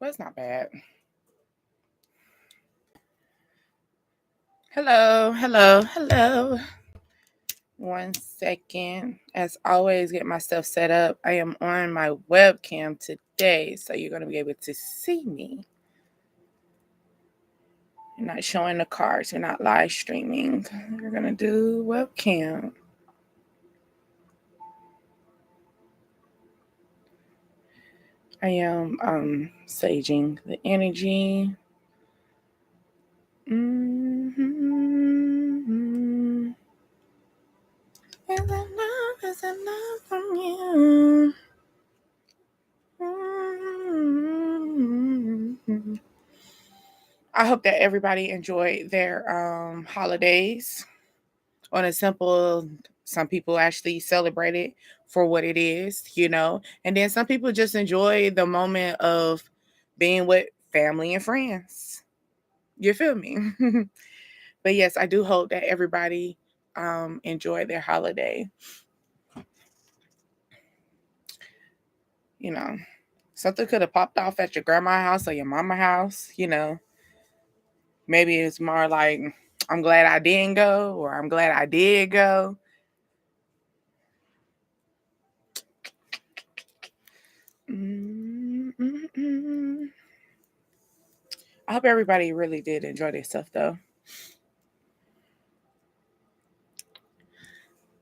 but it's not bad. Hello. 1 second. As always, get my stuff set up. I am on my webcam today, so you're going to be able to see me. You're not showing the cards. You're not live streaming. We're going to do webcam. I am saging the energy. Is enough from you? I hope that everybody enjoyed their holidays. On a simple, some people actually celebrate it for what it is, and then some people just enjoy the moment of being with family and friends. You feel me? But yes, I do hope that everybody enjoyed their holiday. Something could have popped off at your grandma's house or your mama's house. Maybe it's more like, I'm glad I didn't go, or I'm glad I did go. I hope everybody really did enjoy their stuff, though.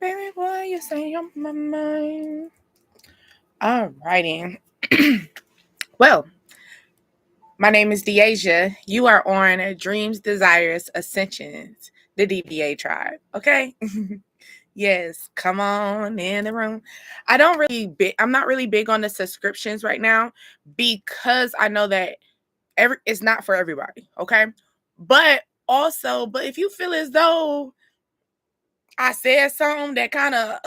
Baby boy, you say on my mind. Alrighty. Well, my name is Deasia. You are on Dreams, Desires, Ascensions, the DBA tribe. Okay? Yes, come on in the room. I'm not really big on the subscriptions right now because I know that it's not for everybody. Okay? But if you feel as though I said something that kind of,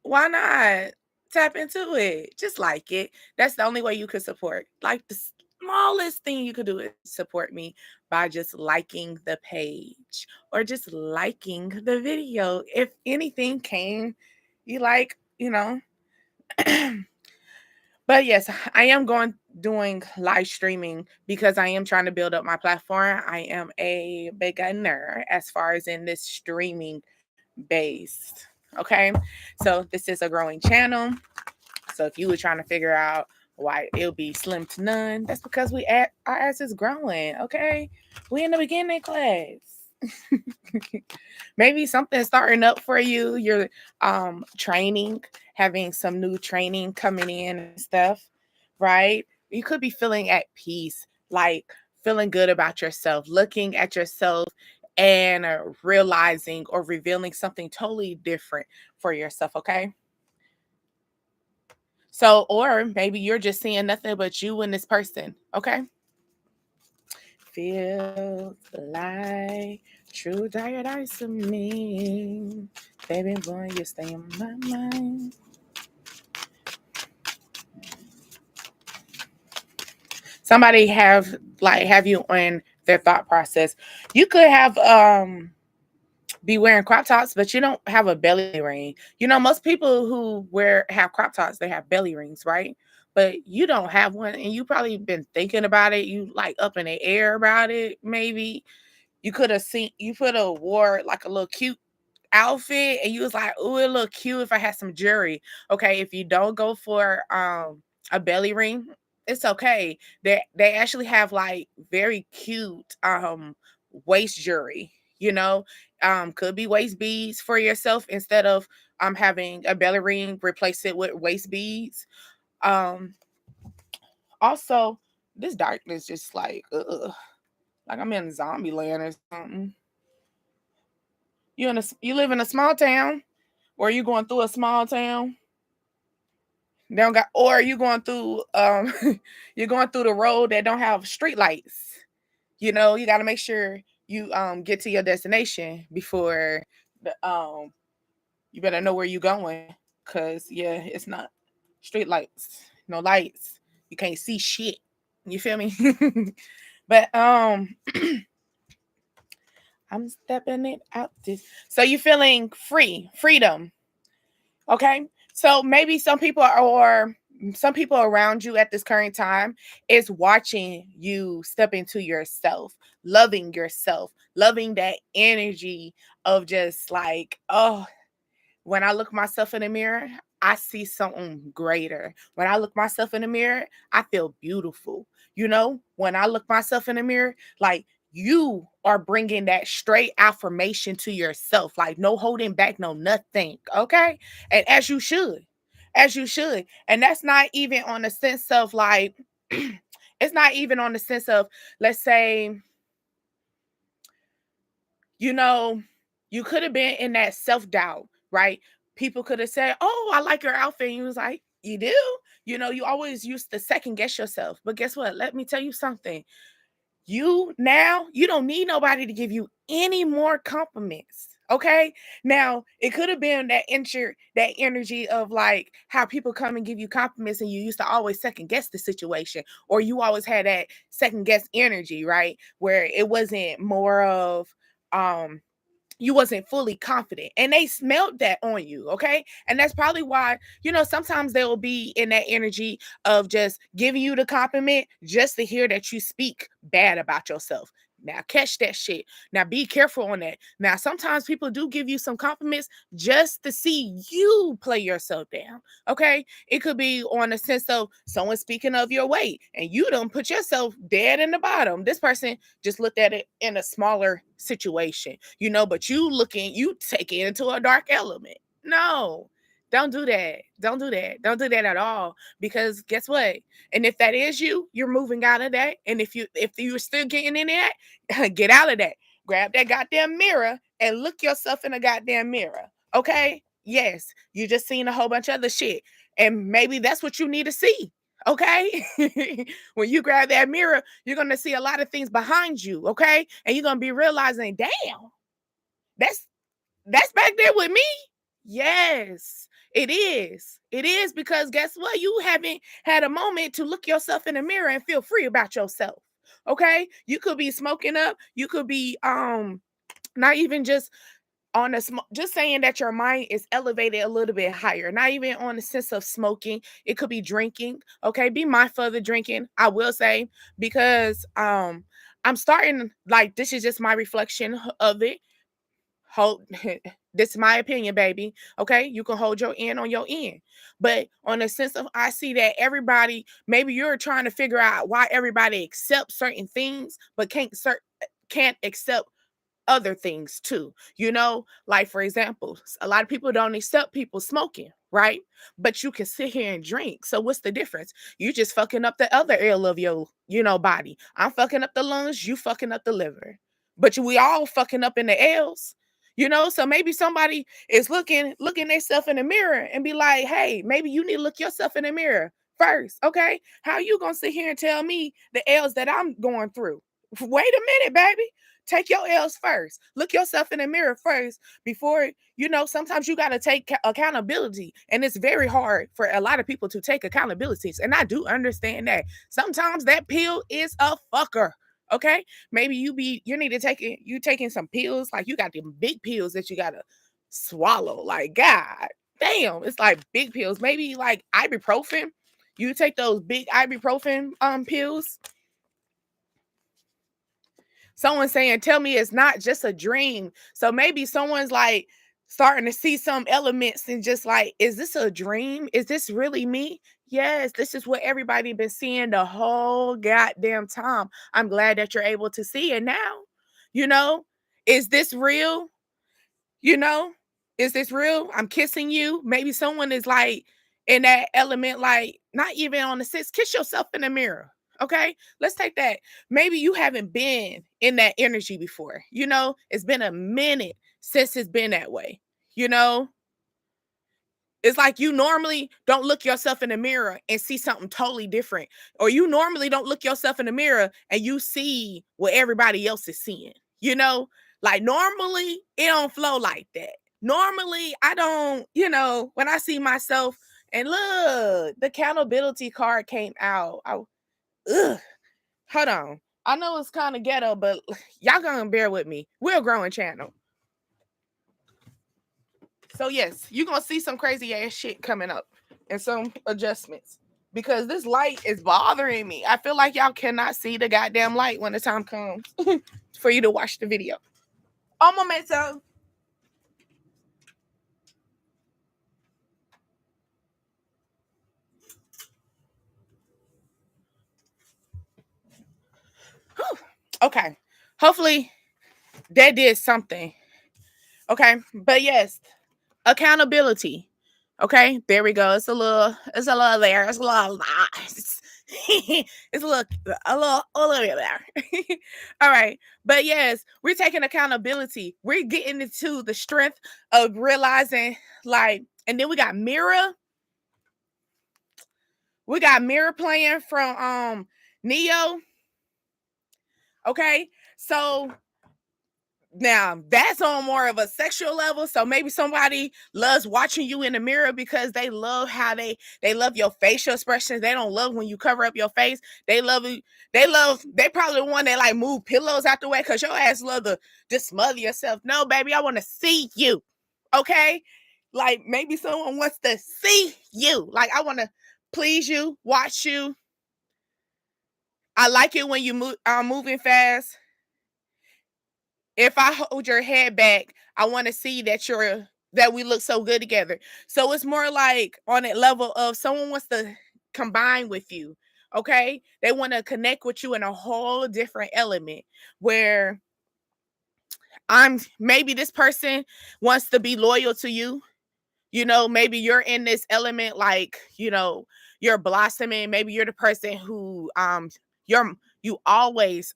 why not tap into it? Just like it. That's the only way you could support. Like, the smallest thing you could do is support me by just liking the page or just liking the video. If anything came, you like, But yes, I am doing live streaming because I am trying to build up my platform. I am a beginner as far as in this streaming based. Okay. So this is a growing channel. So if you were trying to figure out why it'll be slim to none, that's because our ass is growing. Okay. We in the beginning class. Maybe something starting up for you. You're training, having some new training coming in and stuff, right? You could be feeling at peace, like feeling good about yourself, looking at yourself and realizing or revealing something totally different for yourself, okay? So, or maybe you're just seeing nothing but you and this person, okay? Feels like true paradise to me. Baby boy, you stay in my mind. Somebody have you on their thought process. You could have be wearing crop tops, but you don't have a belly ring. Most people who have crop tops, they have belly rings, right? But you don't have one, and you probably been thinking about it. You like up in the air about it. Maybe you could have wore like a little cute outfit, and you was like, "Ooh, it look cute if I had some jewelry." Okay, if you don't go for a belly ring, it's okay. They actually have like very cute waist jewelry. Could be waist beads for yourself instead of having a belly ring. Replace it with waist beads. Um, Also, this darkness just like I'm in zombie land or something. You live in a small town, or you going through a small town? They don't got, or you going through you're going through the road that don't have street lights. You got to make sure you get to your destination before the you better know where you going, cuz yeah, it's not street lights. No lights. You can't see shit. You feel me? But I'm stepping it out this. So you feeling freedom. Okay. So maybe some people are, or some people around you at this current time is watching you step into yourself, loving that energy of just like, oh, when I look myself in the mirror, I see something greater. When I look myself in the mirror, I feel beautiful. When I look myself in the mirror, like, you are bringing that straight affirmation to yourself, like no holding back, no nothing. Okay. And as you should. And that's not even on the sense of like, it's not even on the sense of, let's say, you know, you could have been in that self doubt, right? People could have said, "Oh, I like your outfit." And you was like, "You do?" You always used to second guess yourself. But guess what? Let me tell you something. You don't need nobody to give you any more compliments. Okay. Now it could have been that energy of like how people come and give you compliments and you used to always second guess the situation, or you always had that second guess energy, right? Where it wasn't more of um you wasn't fully confident, and they smelled that on you. Okay. And that's probably why, sometimes they will be in that energy of just giving you the compliment just to hear that you speak bad about yourself. Now catch that shit. Now be careful on that. Now sometimes people do give you some compliments just to see you play yourself down. Okay. It could be on a sense of someone speaking of your weight and you don't put yourself dead in the bottom. This person just looked at it in a smaller situation, but you take it into a dark element. No, don't do that. Don't do that. Don't do that at all. Because guess what? And if that is you, you're moving out of that. And if you're still getting in that, get out of that. Grab that goddamn mirror and look yourself in a goddamn mirror. Okay? Yes, you just seen a whole bunch of other shit. And maybe that's what you need to see. Okay. When you grab that mirror, you're going to see a lot of things behind you. Okay. And you're going to be realizing, damn, that's that's back there with me. Yes, it is. It is, because guess what? You haven't had a moment to look yourself in the mirror and feel free about yourself. Okay. You could be smoking up. You could be not even just on just saying that your mind is elevated a little bit higher, not even on the sense of smoking. It could be drinking. Okay, be mindful of the drinking, I will say, because I'm starting, like, this is just my reflection of it. Hold This is my opinion, baby. Okay, you can hold your end on your end, but on the sense of, I see that everybody, maybe you're trying to figure out why everybody accepts certain things but can't accept other things too. Like, for example, a lot of people don't accept people smoking, right? But you can sit here and drink. So what's the difference? You just fucking up the other area of your, body. I'm fucking up the lungs, you fucking up the liver. But we all fucking up in the L's. So maybe somebody is looking themselves in the mirror and be like, hey, maybe you need to look yourself in the mirror first. Okay. How you gonna sit here and tell me the L's that I'm going through? Wait a minute, baby. Take your L's first. Look yourself in the mirror first before, sometimes you got to take accountability. And it's very hard for a lot of people to take accountabilities. And I do understand that. Sometimes that pill is a fucker. Okay. Maybe you need to you taking some pills, like you got the big pills that you got to swallow. Like, God damn, it's like big pills. Maybe like ibuprofen. You take those big ibuprofen pills. Someone saying, tell me it's not just a dream. So maybe someone's like starting to see some elements and just like, is this a dream? Is this really me? Yes, this is what everybody been seeing the whole goddamn time. I'm glad that you're able to see it now. You know, is this real? You know, is this real? I'm kissing you. Maybe someone is like in that element, like not even on the six. Kiss yourself in the mirror. Okay, let's take that. Maybe you haven't been in that energy before. It's been a minute since it's been that way. You know, it's like you normally don't look yourself in the mirror and see something totally different. Or you normally don't look yourself in the mirror and you see what everybody else is seeing. Like normally it don't flow like that. Normally I don't, when I see myself, and look, the accountability card came out. Ugh, hold on. I know it's kind of ghetto, but y'all gonna bear with me. We're a growing channel. So yes, you're gonna see some crazy ass shit coming up and some adjustments. because this light is bothering me. I feel like y'all cannot see the goddamn light when the time comes for you to watch the video. Un momento. Whew. Okay. Hopefully that did something. Okay. But yes, accountability. Okay, there we go. It's a little there. It's a little, it's a little bit there. All right, but yes, we're taking accountability. We're getting into the strength of realizing, like, and then we got Mirror. We got Mirror playing from Neo. Okay, so now that's on more of a sexual level. So maybe somebody loves watching you in the mirror because they love how they love your facial expressions. They don't love when you cover up your face. They love you. They probably the one that like move pillows out the way because your ass love to just smother yourself. No, baby, I want to see you. Okay, like maybe someone wants to see you. Like I want to please you, watch you. I like it when you move moving fast. If I hold your head back, I want to see that we look so good together. So it's more like on that level of someone wants to combine with you. Okay. They want to connect with you in a whole different element where I'm maybe this person wants to be loyal to you. You know, maybe you're in this element, like, you know, you're blossoming. Maybe you're the person who you're you always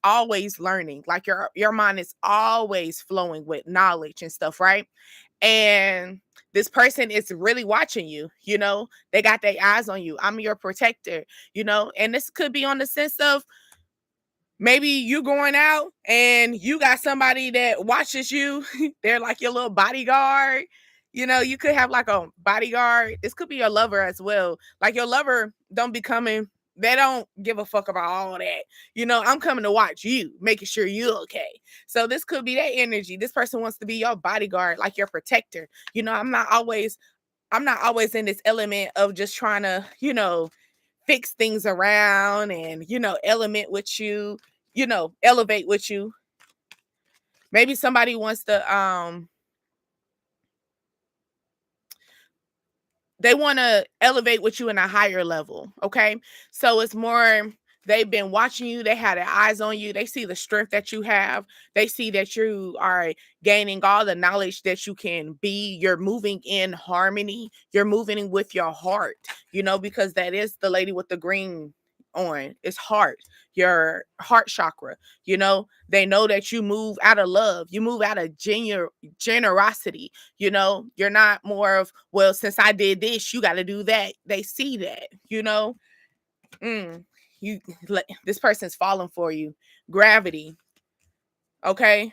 learning. Like your mind is always flowing with knowledge and stuff, right? And this person is really watching you, you know, they got their eyes on you. I'm your protector, you know, and this could be on the sense of maybe you going out and you got somebody that watches you. They're like your little bodyguard. You know, you could have like a bodyguard. This could be your lover as well. Like your lover don't be coming. They don't give a fuck about all that. You know, I'm coming to watch you, making sure you're okay. So this could be that energy. This person wants to be your bodyguard, like your protector. You know, I'm not always in this element of just trying to, you know, fix things around and, you know, element with you know, elevate with you. Maybe somebody wants to they want to elevate with you in a higher level. Okay. So it's more, they've been watching you, they had their eyes on you, they see the strength that you have, they see that you are gaining all the knowledge that you can be, you're moving in harmony, you're moving with your heart, you know, because that is the lady with the green on, it's heart, your heart chakra. You know, they know that you move out of love, you move out of generosity. You know, you're not more of, well, since I did this, you got to do that. They see that, you know. Mm, you this person's falling for you. Gravity. Okay.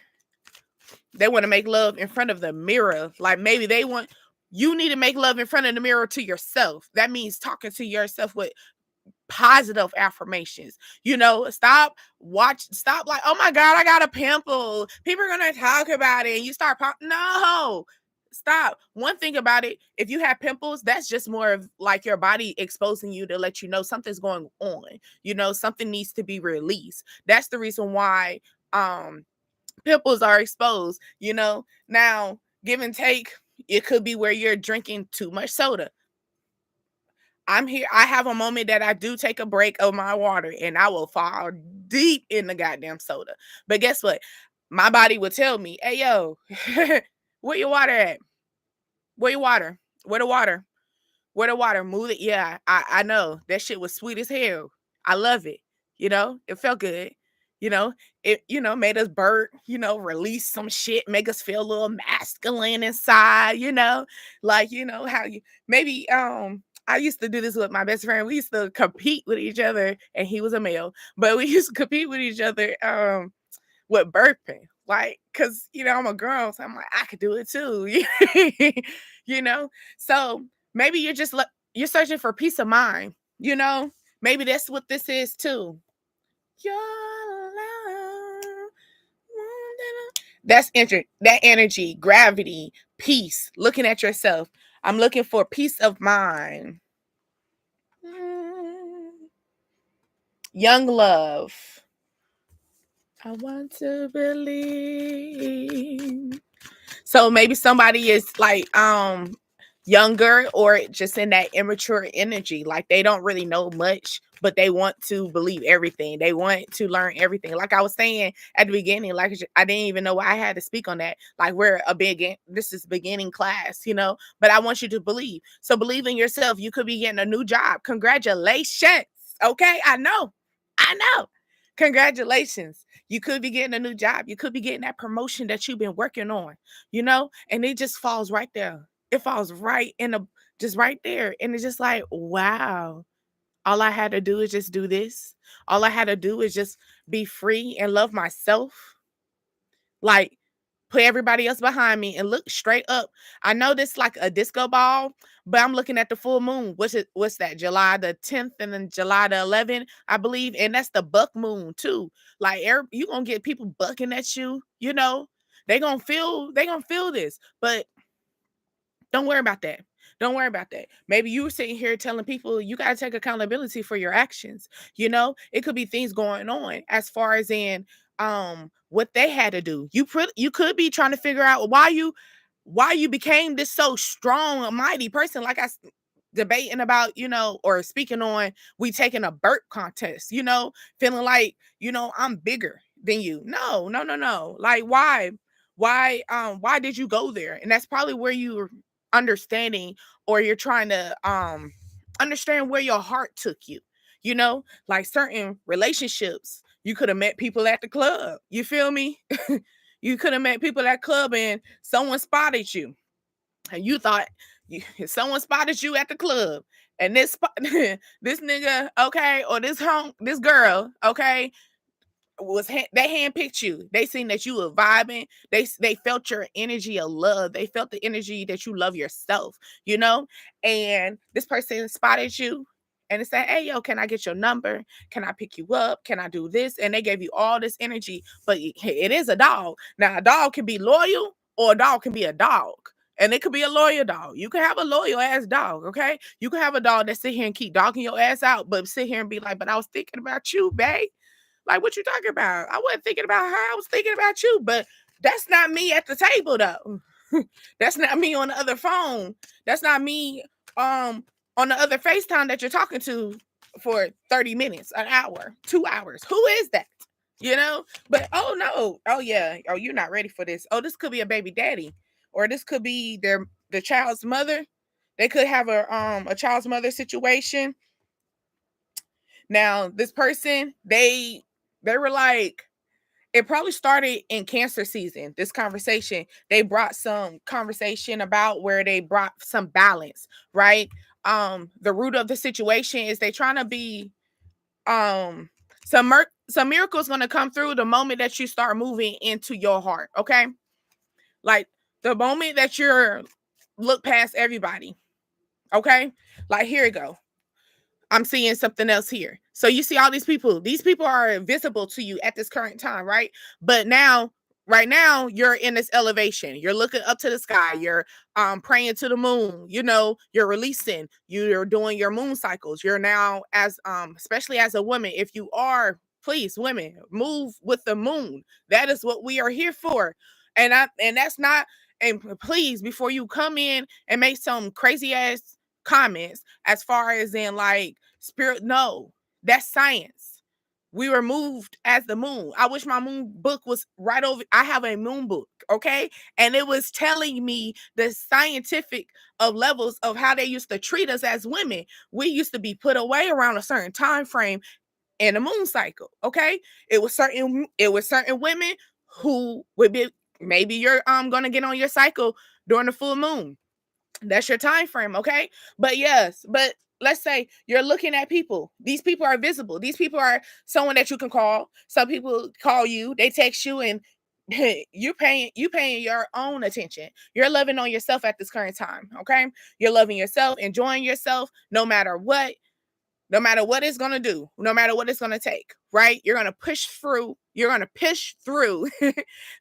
They want to make love in front of the mirror. Like maybe you need to make love in front of the mirror to yourself. That means talking to yourself with positive affirmations. You know, stop like, oh my God, I got a pimple. People are gonna talk about it. And you start no. Stop. One thing about it, if you have pimples, that's just more of like your body exposing you to let you know something's going on. You know, something needs to be released. That's the reason why pimples are exposed, you know. Now, give and take, it could be where you're drinking too much soda. I'm here. I have a moment that I do take a break of my water and I will fall deep in the goddamn soda. But guess what? My body would tell me, hey, yo, where your water at? Where your water? Where the water? Where the water? Move it. Yeah, I know. That shit was sweet as hell. I love it. You know, it felt good. You know, it, you know, made us burp, you know, release some shit, make us feel a little masculine inside, you know, like, you know, how you maybe I used to do this with my best friend. We used to compete with each other, and he was a male, but we used to compete with each other with burping. Like, cause you know, I'm a girl, so I'm like, I could do it too. You know? So maybe you're searching for peace of mind, you know? Maybe that's what this is too. Your love. That energy, gravity, peace, looking at yourself. I'm looking for peace of mind. Young Love. I want to believe. So maybe somebody is like younger or just in that immature energy. Like they don't really know much, but they want to believe everything. They want to learn everything. Like I was saying at the beginning, like I didn't even know I had to speak on that. Like this is beginning class, but I want you to believe. So believe in yourself. You could be getting a new job. Congratulations. Okay. I know. Congratulations. You could be getting a new job. You could be getting that promotion that you've been working on, and it just falls right there. It falls right in the just right there. And it's just like, wow. All I had to do is just do this. All I had to do is just be free and love myself. Like, put everybody else behind me and look straight up. I know this like a disco ball, but I'm looking at the full moon. What's that? July the 10th and then July the 11th, I believe, and that's the buck moon too. Like you gonna get people bucking at you. They gonna feel this, but don't worry about that. Don't worry about that. Maybe you were sitting here telling people you got to take accountability for your actions. It could be things going on as far as in what they had to do. You could be trying to figure out why you became this so strong, mighty person. Like debating about, or speaking on we taking a burp contest, feeling like, I'm bigger than you. No, no, no, no. Like why did you go there? And that's probably where you understanding or you're trying to understand where your heart took you, like certain relationships. You could have met people at the club, you feel me? You could have met people at club and someone spotted you and you thought someone spotted you at the club and this nigga, okay, or this girl, okay, they handpicked you. They seen that you were vibing. They felt your energy of love. They felt the energy that you love yourself, And this person spotted you and they said, "Hey, yo, can I get your number? Can I pick you up? Can I do this?" And they gave you all this energy, but it is a dog. Now, a dog can be loyal or a dog can be a dog. And it could be a loyal dog. You can have a loyal ass dog, okay? You can have a dog that sit here and keep dogging your ass out, but sit here and be like, "But I was thinking about you, babe." Like, what you talking about? I wasn't thinking about her. I was thinking about you. But that's not me at the table, though. That's not me on the other phone. That's not me on the other FaceTime that you're talking to for 30 minutes, an hour, 2 hours. Who is that? But oh no. Oh yeah. Oh, you're not ready for this. Oh, this could be a baby daddy. Or this could be the child's mother. They could have a child's mother situation. Now, this person, they were like, it probably started in cancer season. This conversation, they brought some conversation about where they brought some balance, right? The root of the situation is they trying to be some miracles going to come through the moment that you start moving into your heart, okay? Like the moment that you're look past everybody, okay? Like here you go. I'm seeing something else here. So you see all these people. These people are visible to you at this current time, right? But right now, you're in this elevation. You're looking up to the sky. You're praying to the moon. You're releasing. You're doing your moon cycles. You're now as especially as a woman, if you are, please, women, move with the moon. That is what we are here for. And that's not, and please, before you come in and make some crazy ass comments as far as in like spirit, no, that's science. We were moved as the moon. I wish my moon book was right over. I have a moon book, okay, and it was telling me the scientific of levels of how they used to treat us as women. We used to be put away around a certain time frame in a moon cycle, okay. It was certain women who would be, maybe you're gonna get on your cycle during the full moon. That's your time frame, okay? But yes, but let's say you're looking at people. These people are visible. These people are someone that you can call. Some people call you, they text you, and you paying your own attention. You're loving on yourself at this current time, okay? You're loving yourself, enjoying yourself, no matter what it's gonna do, no matter what it's gonna take, right? You're gonna push through. You're gonna push through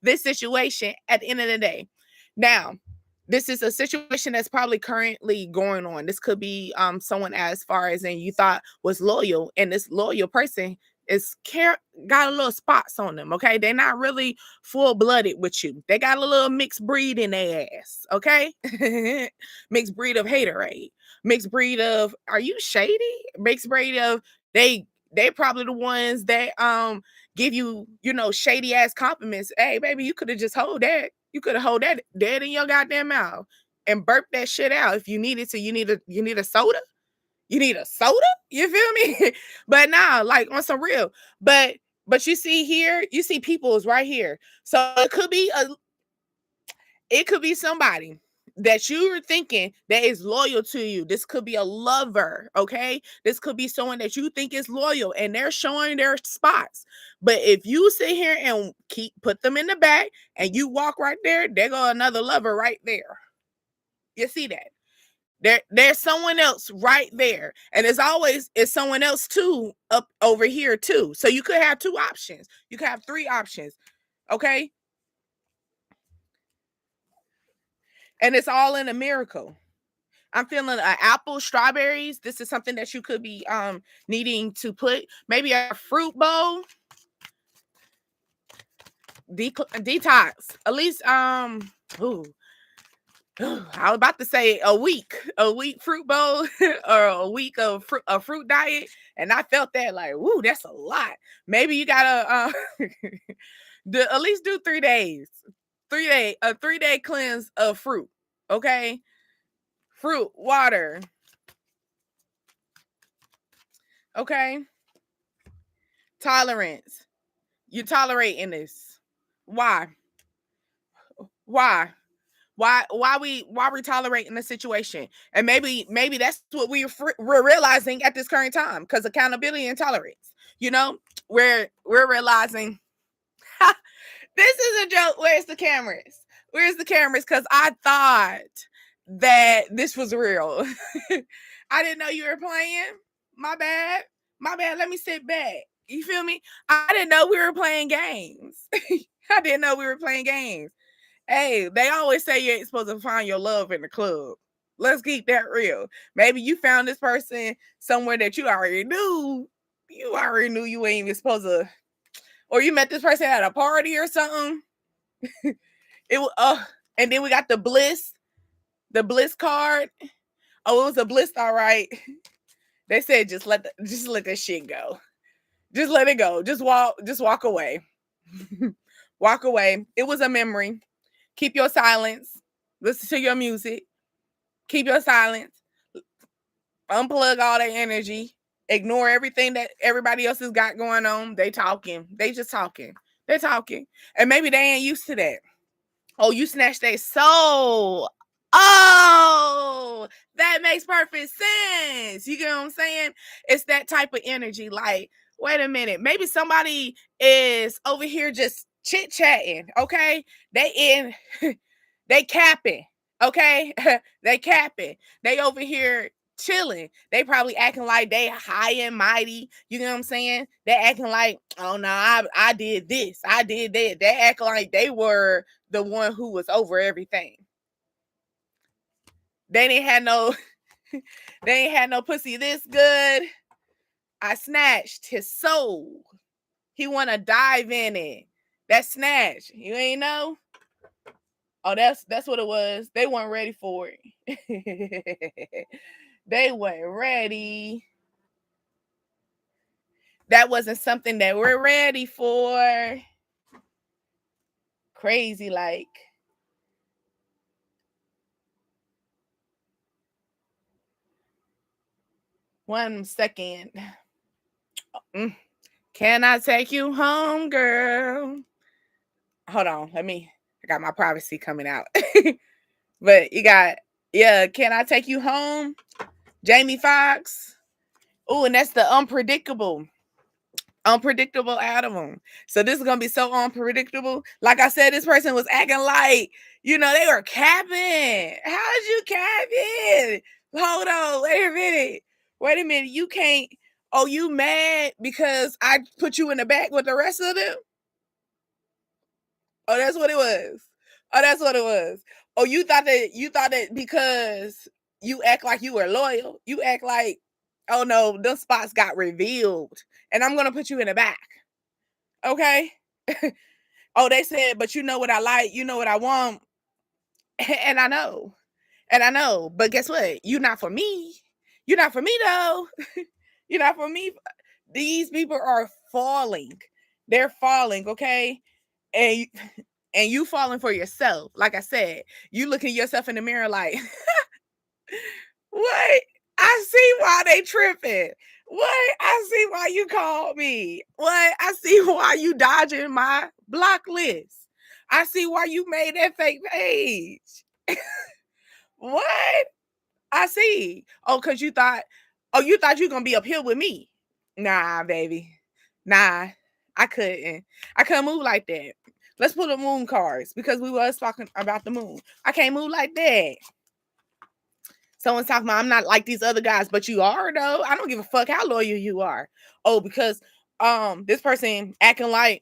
this situation at the end of the day. Now, This is a situation that's probably currently going on. This could be someone as far as in you thought was loyal, and this loyal person is got a little spots on them. Okay, they're not really full blooded with you. They got a little mixed breed in their ass. Okay, mixed breed of haterade, mixed breed of are you shady? Mixed breed of they probably the ones that give you shady ass compliments. Hey baby, you could have just hold that. You could have hold that dead in your goddamn mouth and burp that shit out if you needed to. You need a soda. You need a soda. You feel me? But now, like on some real. But you see here, you see people is right here. So it could be somebody that you're thinking that is loyal to you. This could be a lover, okay? This could be someone that you think is loyal and they're showing their spots. But if you sit here and put them in the back and you walk right there go another lover right there. You see that? There's someone else right there. And it's someone else too up over here too. So you could have two options. You could have three options. Okay? And it's all in a miracle. I'm feeling apple, strawberries. This is something that you could be needing to put maybe a fruit bowl detox. At least ooh, I was about to say a week fruit bowl or a week of fruit diet, and I felt that like, woo, that's a lot. Maybe you gotta at least do 3 days, 3 day a 3 day cleanse of fruit. Okay, fruit, water. Okay, tolerance. You're tolerating this. Why? Why? Why we tolerating the situation? And maybe that's what we're realizing at this current time because accountability and tolerance. We're realizing this is a joke. Where's the cameras? Where's the cameras? Because I thought that this was real. I didn't know you were playing. My bad. My bad. Let me sit back. You feel me? I didn't know we were playing games. I didn't know we were playing games. Hey, they always say you ain't supposed to find your love in the club. Let's keep that real. Maybe you found this person somewhere that you already knew. You already knew you ain't even supposed to, or you met this person at a party or something. It was and then we got the bliss card. Oh, it was a bliss, all right. They said just let that shit go. Just let it go. Just walk away. Walk away. It was a memory. Keep your silence. Listen to your music. Keep your silence. Unplug all that energy. Ignore everything that everybody else has got going on. They talking. They just talking. They're talking. And maybe they ain't used to that. Oh, you snatched their soul. Oh, that makes perfect sense. You get what I'm saying? It's that type of energy. Like, wait a minute. Maybe somebody is over here just chit-chatting. Okay. They capping. Okay. They capping. They over here chilling. They probably acting like they high and mighty. You know what I'm saying? They acting like, oh no, I did this. I did that. They acting like they were the one who was over everything. They didn't have no they ain't had no pussy this good. I snatched his soul. He wanna dive in it. That snatch. You ain't know? Oh, that's what it was. They weren't ready for it. They weren't ready. That wasn't something that we're ready for. Crazy like. One second. Can I take you home, girl? Hold on. I got my privacy coming out. But you got, yeah, Can I Take You Home? Jamie Foxx. Oh, and that's the unpredictable album. So this is gonna be so unpredictable. Like I said, this person was acting like, they were capping. How'd you capping? Hold on, wait a minute. You can't. Oh, you mad because I put you in the back with the rest of them? Oh, that's what it was. Oh, that's what it was. Oh, you thought that because you act like you were loyal, you act like, oh no, those spots got revealed, and I'm gonna put you in the back. Okay. Oh, they said, but you know what I like, you know what I want, and I know, and I know. But guess what? You're not for me. You're not for me though. You're not for me. These people are falling. They're falling. Okay, and and you falling for yourself. Like I said, you looking yourself in the mirror like, what? I see why they tripping. What? I see why you called me. What? I see why you dodging my block list. I see why you made that fake page. What? I see. Oh, because you thought you gonna be up here with me. Nah, baby. Nah, I couldn't. I couldn't move like that. Let's pull the moon cards because we was talking about the moon. I can't move like that. Someone's talking about I'm not like these other guys, but you are though. I don't give a fuck how loyal you are. Oh, because this person acting like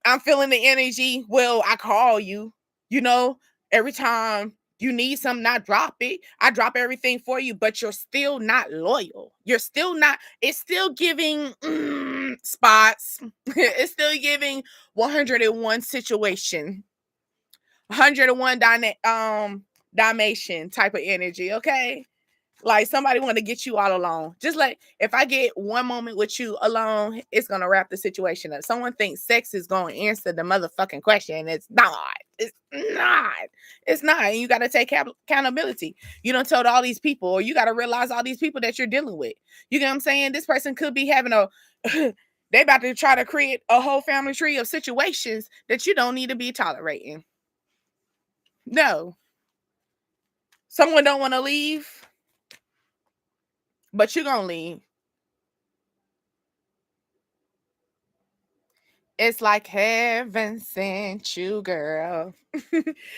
I'm feeling the energy. Well, I call you, you know, every time you need something, I drop it. I drop everything for you, but you're still not loyal. You're still not, it's still giving spots. It's still giving 101 situation. 101 Dalmatian type of energy, okay? Like somebody want to get you all alone. Just like if I get one moment with you alone, it's gonna wrap the situation up. Someone thinks sex is gonna answer the motherfucking question. It's not. It's not. It's not. And you gotta take accountability. You don't tell all these people, or you gotta realize all these people that you're dealing with. You get what I'm saying? This person could be having a they about to try to create a whole family tree of situations that you don't need to be tolerating. No. Someone don't want to leave, but you're gonna leave. It's like heaven sent you, girl.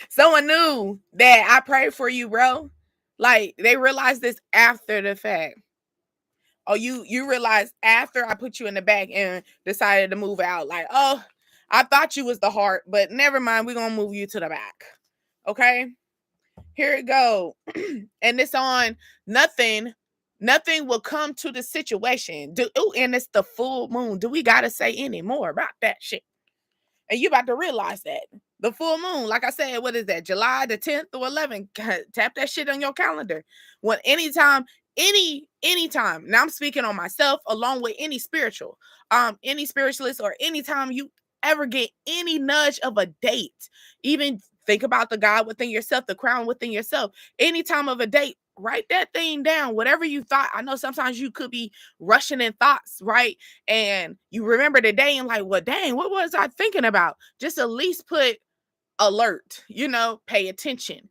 Someone knew that I prayed for you, bro. Like they realized this after the fact. Oh, you realized after I put you in the back and decided to move out. Like, oh, I thought you was the heart, but never mind. We're gonna move you to the back. Okay. Here it go. And it's on nothing. Nothing will come to the situation. And it's the full moon. Do we gotta say any more about that shit? And you about to realize that. The full moon, like I said, what is that? July the 10th or 11th? Tap that shit on your calendar. When anytime, anytime. Now I'm speaking on myself along with any spiritualist, or anytime you ever get any nudge of a date, even think about the God within yourself, the crown within yourself. Any time of a date, write that thing down. Whatever you thought. I know sometimes you could be rushing in thoughts, right? And you remember the day and like, well, dang, what was I thinking about? Just at least put alert, pay attention,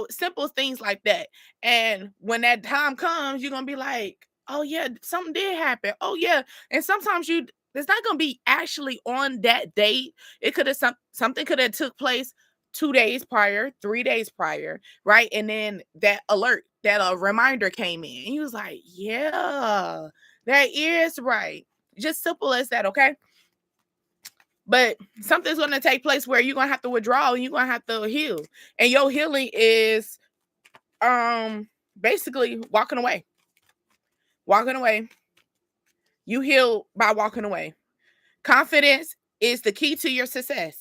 simple things like that. And when that time comes, you're gonna be like, oh yeah, something did happen. Oh yeah. And sometimes it's not gonna be actually on that date. It could have something could have took place 2 days prior, 3 days prior, right? And then that alert, that reminder came in. And he was like, yeah, that is right. Just simple as that, okay? But something's going to take place where you're going to have to withdraw and you're going to have to heal. And your healing is basically walking away. Walking away. You heal by walking away. Confidence is the key to your success.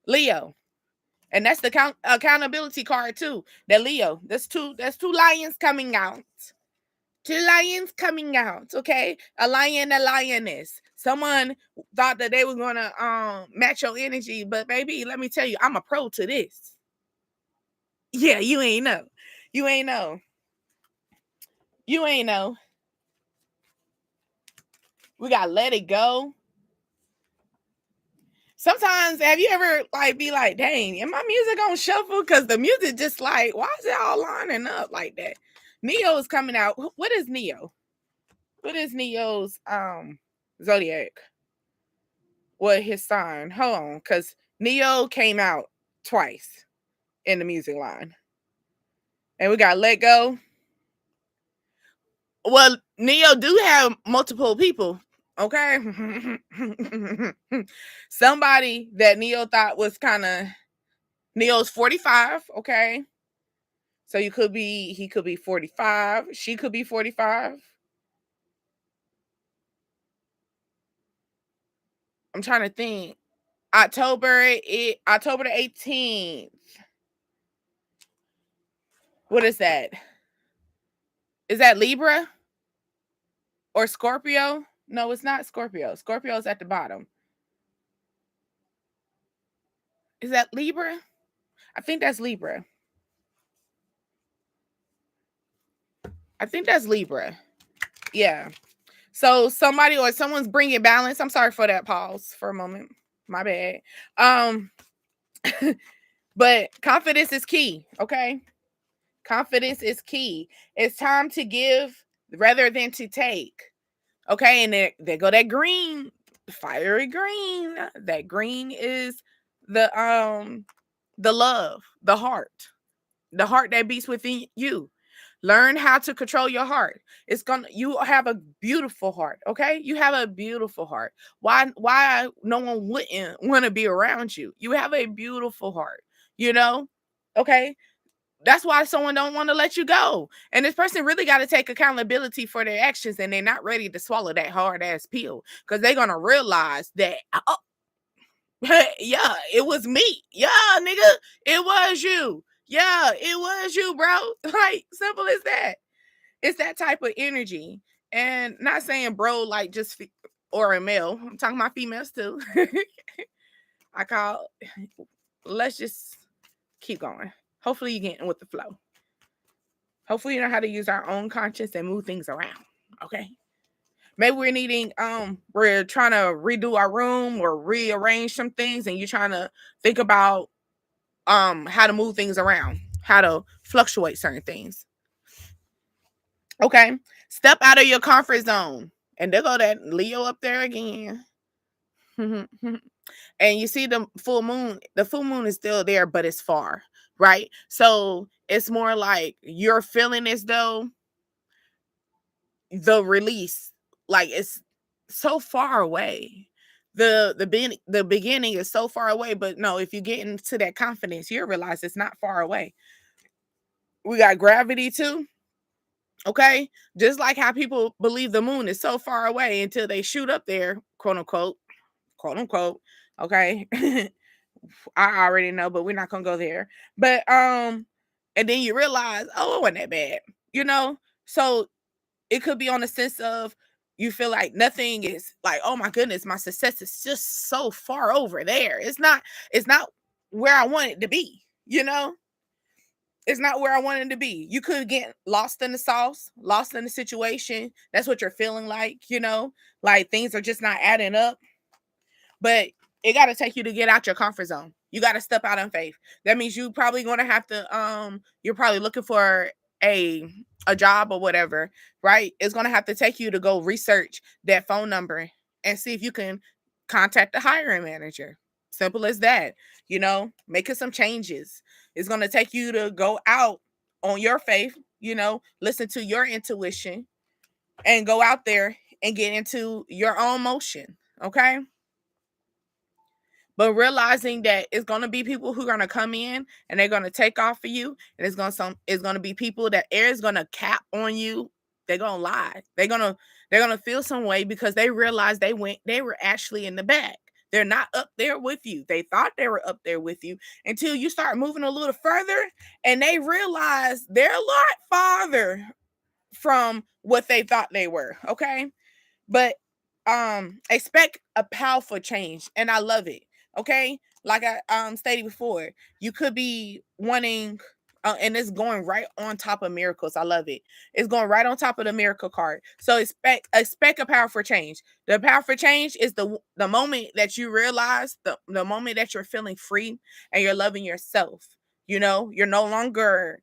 Leo. And that's the accountability card too. That Leo. That's two lions coming out. Two lions coming out, okay? A lion, a lioness. Someone thought that they were gonna match your energy, but baby, let me tell you, I'm a pro to this. Yeah, you ain't know. You ain't know. You ain't know. We got let it go. Sometimes have you ever like be like, dang, am my music on shuffle? Because the music just like, why is it all lining up like that? Neo is coming out. What is Neo? What is Neo's zodiac? What his sign? Hold on, because Neo came out twice in the music line. And we got Let Go. Well, Neo do have multiple people, okay? Somebody that Neo thought was kind of Neo's 45, okay? So he could be 45. She could be 45. I'm trying to think. October the 18th. What is that? Is that Libra or Scorpio? No, it's not Scorpio. Scorpio's at the bottom. Is that Libra? I think that's Libra. I think that's Libra. Yeah. So somebody or someone's bringing balance. I'm sorry for that pause for a moment. My bad. Um, but confidence is key. Okay. Confidence is key. It's time to give rather than to take. Okay. And there go that green, fiery green. That green is the love, the heart that beats within you. Learn how to control your heart. You have a beautiful heart, okay? You have a beautiful heart. Why no one wouldn't want to be around you? You have a beautiful heart, you know? Okay? That's why someone don't want to let you go. And this person really got to take accountability for their actions, and they're not ready to swallow that hard ass pill because they're gonna realize that, oh, yeah, it was me. Yeah, nigga, it was you. Yeah, it was you, bro. Like, simple as that. It's that type of energy. And not saying bro, like just or a male. I'm talking about females too. I call, let's just keep going. Hopefully you getting with the flow. Hopefully you know how to use our own conscience and move things around. Okay. Maybe we're trying to redo our room or rearrange some things, and you're trying to think about how to move things around, how to fluctuate certain things. Okay. Step out of your comfort zone. And there go that Leo up there again. And you see the full moon is still there, but it's far, right? So it's more like you're feeling as though the release, like it's so far away. The beginning is so far away, but no, if you get into that confidence, you realize it's not far away. We got gravity too. Okay. Just like how people believe the moon is so far away until they shoot up there, quote unquote, quote unquote. Okay. I already know, but we're not gonna go there. But and then you realize, oh, it wasn't that bad, you know? So it could be on the sense of you feel like nothing is like, oh my goodness, my success is just so far over there. It's not where I want it to be, you know? It's not where I wanted to be. You could get lost in the sauce, lost in the situation. That's what you're feeling like, you know, like things are just not adding up. But it got to take you to get out your comfort zone. You got to step out in faith. That means you probably going to have to you're probably looking for a a job or whatever, right? It's going to have to take you to go research that phone number and see if you can contact the hiring manager. Simple as that. You know, making some changes. It's going to take you to go out on your faith, you know, listen to your intuition and go out there and get into your own motion, okay? But realizing that it's gonna be people who are gonna come in and they're gonna take off for you, and it's gonna be people that air is gonna cap on you. They're gonna lie. They're gonna feel some way because they realize they were actually in the back. They're not up there with you. They thought they were up there with you until you start moving a little further and they realize they're a lot farther from what they thought they were. Okay. But expect a powerful change, and I love it. Okay, like I stated before, you could be wanting and it's going right on top of miracles. I love it. It's going right on top of the miracle card. So expect a powerful change. The powerful change is the moment that you realize, the moment that you're feeling free and you're loving yourself. You know, you're no longer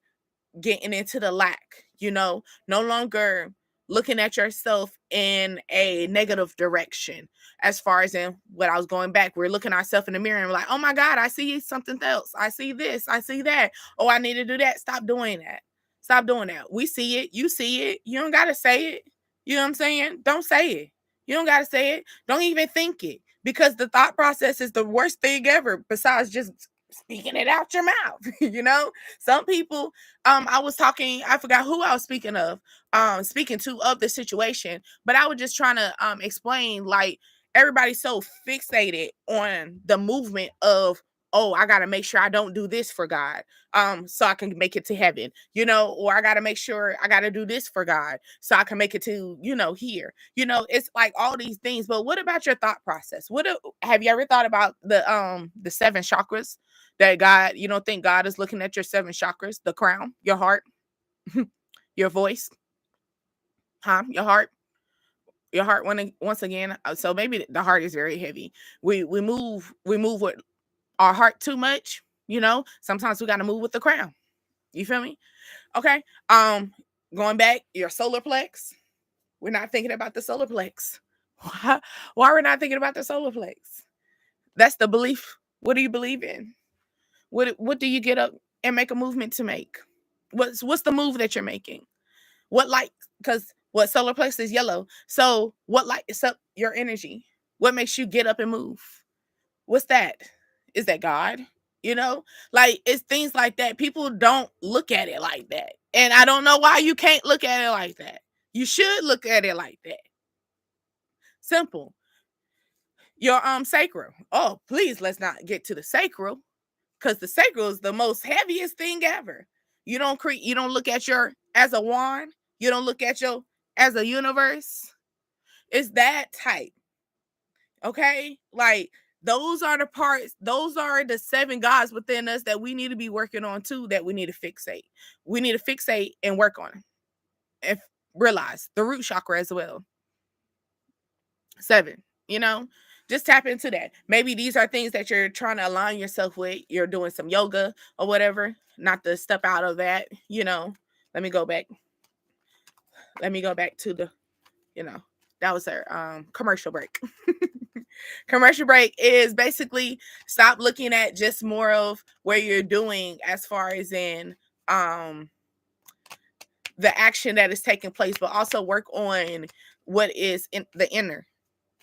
getting into the lack, you know, no longer looking at yourself in a negative direction. As far as in what I was going back, we're looking ourselves in the mirror and we're like, oh my God, I see something else. I see this, I see that. Oh, I need to do that. Stop doing that. Stop doing that. We see it. You see it. You don't got to say it. You know what I'm saying? Don't say it. You don't got to say it. Don't even think it because the thought process is the worst thing ever besides just speaking it out your mouth. Some people, I was talking, I forgot who I was speaking to of the situation, but I was just trying to explain, like, everybody's so fixated on the movement of, oh, I got to make sure I don't do this for God, so I can make it to heaven, or I got to make sure I got to do this for God so I can make it to, here. It's like all these things. But what about your thought process? Have you ever thought about the seven chakras that God, you don't think God is looking at your seven chakras, the crown, your heart, your voice, your heart once again. So maybe the heart is very heavy. We move with our heart too much. Sometimes we got to move with the crown. You feel me? Okay. Going back, your solar plex. We're not thinking about the solar plex. Why we're not thinking about the solar plex? That's the belief. What do you believe in? What do you get up and make a movement to make? What's the move that you're making? What light? Because what solar plex is yellow. So what lights up your energy? What makes you get up and move? What's that? Is that God? Like, it's things like that. People don't look at it like that. And I don't know why you can't look at it like that. You should look at it like that. Simple. Your sacral. Oh, please, let's not get to the sacral, because the sacral is the most heaviest thing ever. You don't look at your as a wand. You don't look at your as a universe. It's that type. Okay? Like, those are the seven gods within us that we need to be working on too, that we need to fixate. We need to fixate and work on and realize the root chakra as well. 7, just tap into that. Maybe these are things that you're trying to align yourself with. You're doing some yoga or whatever, not to step out of that. Let me go back to the, that was our commercial break. Commercial break is basically stop looking at just more of where you're doing as far as in the action that is taking place, but also work on what is in the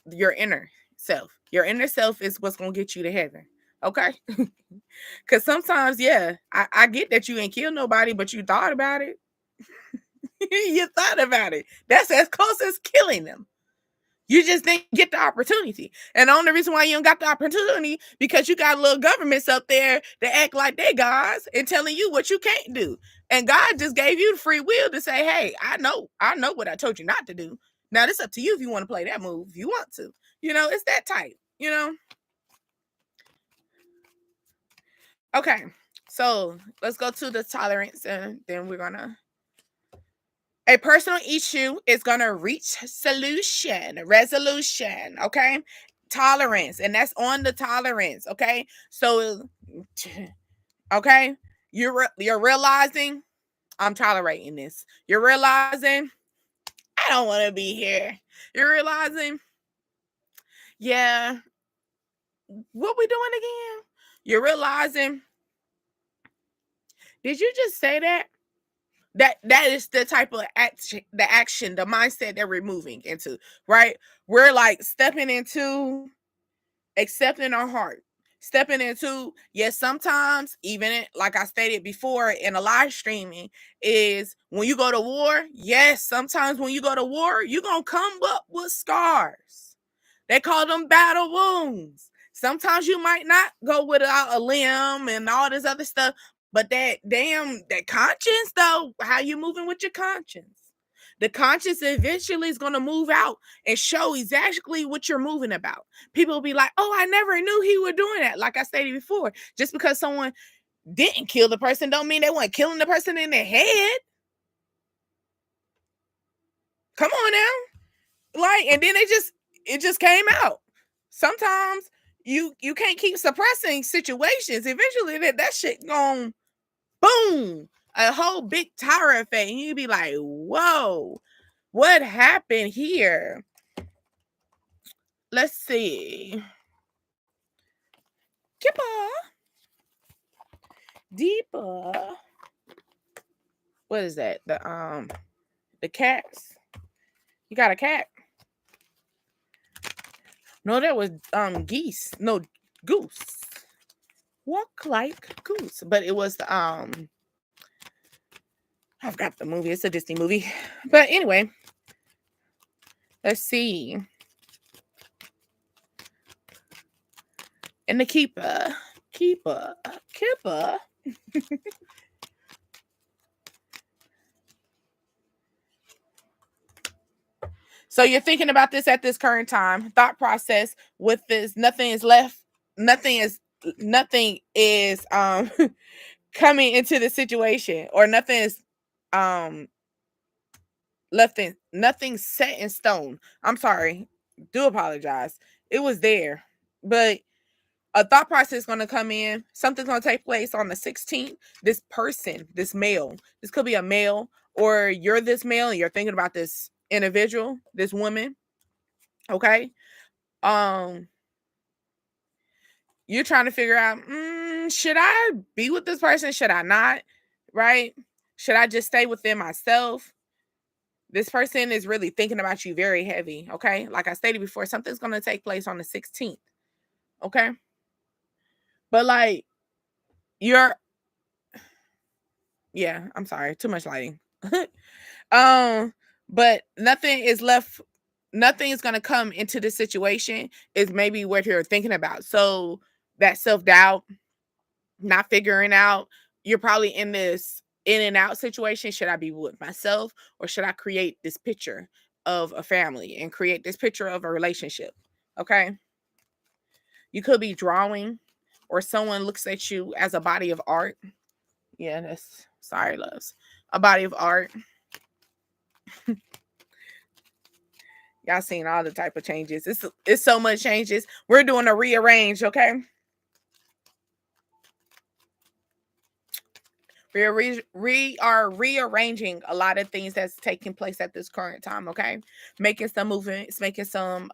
your inner self. Your inner self is what's going to get you to heaven. Okay? Because sometimes, yeah, I get that you ain't killed nobody, but you thought about it. You thought about it. That's as close as killing them. You just didn't get the opportunity. And the only reason why you don't got the opportunity, because you got little governments up there that act like they gods and telling you what you can't do. And God just gave you the free will to say, hey, I know what I told you not to do. Now it's up to you if you want to play that move, if you want to. It's that type, Okay. So let's go to the tolerance, and then we're gonna. A personal issue is going to reach resolution, okay? Tolerance, and that's on the tolerance, okay? So, okay, you're realizing I'm tolerating this. You're realizing I don't want to be here. You're realizing, yeah, what we doing again? You're realizing, did you just say that? That is the type of action, the mindset that we're moving into, right? We're like stepping into accepting our heart, stepping into, yes, sometimes even like I stated before in a live streaming, is when you go to war, yes, sometimes when you go to war, you're gonna come up with scars. They call them battle wounds. Sometimes you might not go without a limb and all this other stuff, but that conscience, though, how you moving with your conscience? The conscience eventually is going to move out and show exactly what you're moving about. People will be like, oh, I never knew he was doing that. Like I stated before, just because someone didn't kill the person don't mean they weren't killing the person in their head. Come on now. Like, and then it just came out. Sometimes you can't keep suppressing situations. Eventually that shit gone boom, a whole big tower effect, and you'd be like, whoa, what happened here? Let's see. Kippa. Deeper. What is that? The cats. You got a cat? No, that was geese. No, goose. Walk like goose. But it was I forgot the movie. It's a Disney movie. But anyway, let's see. And the keeper. So you're thinking about this at this current time. Thought process with this, nothing is left, nothing is nothing is coming into the situation, or nothing is um left in nothing set in stone. I'm sorry. Do apologize. It was there. But a thought process is going to come in. Something's going to take place on the 16th. This person, this male, this could be a male, or you're this male and you're thinking about this individual, this woman. Okay. Um, you're trying to figure out, should I be with this person? Should I not? Right? Should I just stay within myself? This person is really thinking about you very heavy. Okay. Like I stated before, something's going to take place on the 16th. Okay. But like, you're, yeah, I'm sorry. Too much lighting. um, but nothing is gonna come into the situation is maybe what you're thinking about. So that self-doubt, not figuring out, you're probably in this in and out situation. Should I be with myself, or should I create this picture of a family and create this picture of a relationship? Okay. You could be drawing, or someone looks at you as a body of art. Yeah, that's sorry, loves. A body of art. Y'all seen all the type of changes. It's so much changes. We're doing a rearrange, okay? We are rearranging a lot of things that's taking place at this current time, okay? Making some movements, making some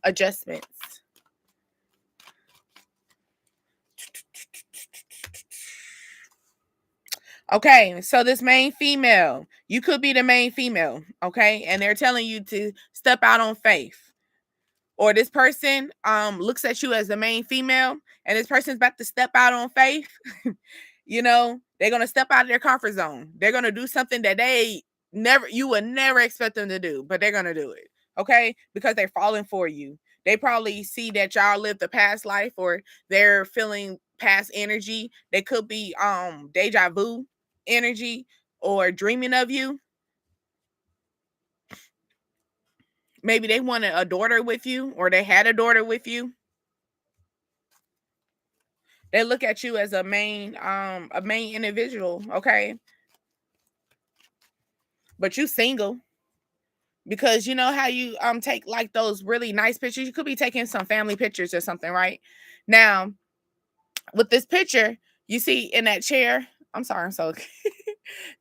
adjustments. Okay, so this main female, you could be the main female, okay? And they're telling you to step out on faith. Or this person looks at you as the main female, and this person's about to step out on faith. They're gonna step out of their comfort zone. They're gonna do something that you would never expect them to do, but they're gonna do it. Okay, because they're falling for you. They probably see that y'all lived a past life, or they're feeling past energy. They could be deja vu energy, or dreaming of you. Maybe they wanted a daughter with you, or they had a daughter with you. They look at you as a main individual, okay? But you single, because you know how you take like those really nice pictures. You could be taking some family pictures or something, right? Now, with this picture, you see in that chair. I'm sorry, I'm so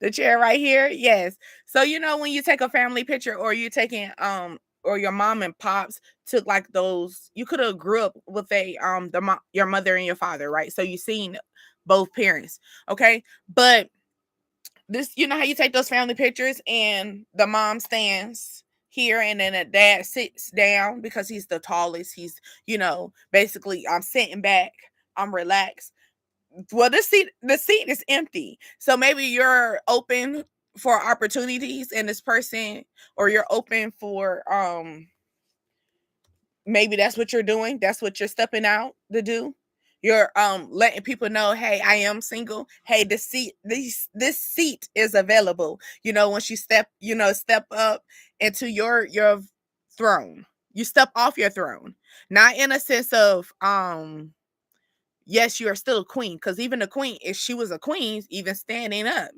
the chair right here. Yes. So when you take a family picture, or you taking or your mom and pops took like those, you could have grew up with your mother and your father, right? So you seen both parents, okay? But this, how you take those family pictures and the mom stands here, and then the dad sits down because he's the tallest. He's, basically I'm sitting back, I'm relaxed. Well, the seat is empty. So maybe you're open for opportunities in this person, or you're open for maybe that's what you're doing. That's what you're stepping out to do. You're letting people know, hey, I am single. Hey, this seat is available. Once you step up into your throne. You step off your throne. Not in a sense of yes, you are still a queen, because even the queen, if she was a queen, even standing up,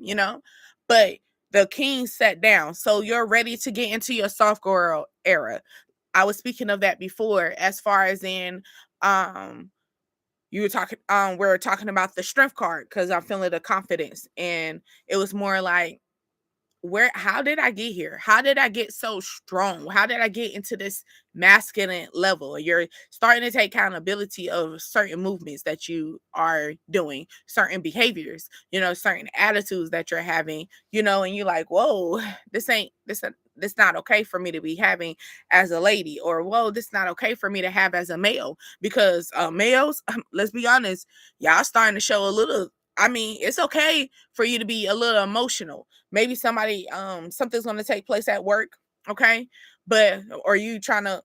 but the king sat down. So you're ready to get into your soft girl era. I was speaking of that before, as far as in um you were talking we were talking about the strength card, because I'm feeling the confidence, and it was more like how did I get here? How did I get so strong? How did I get into this masculine level? You're starting to take accountability of certain movements that you are doing, certain behaviors, certain attitudes that you're having, and you're like, whoa, this not okay for me to be having as a lady, or whoa, this not okay for me to have as a male, because males, let's be honest, y'all starting to show a little. I mean, it's okay for you to be a little emotional. Maybe something's going to take place at work, okay? But or you trying to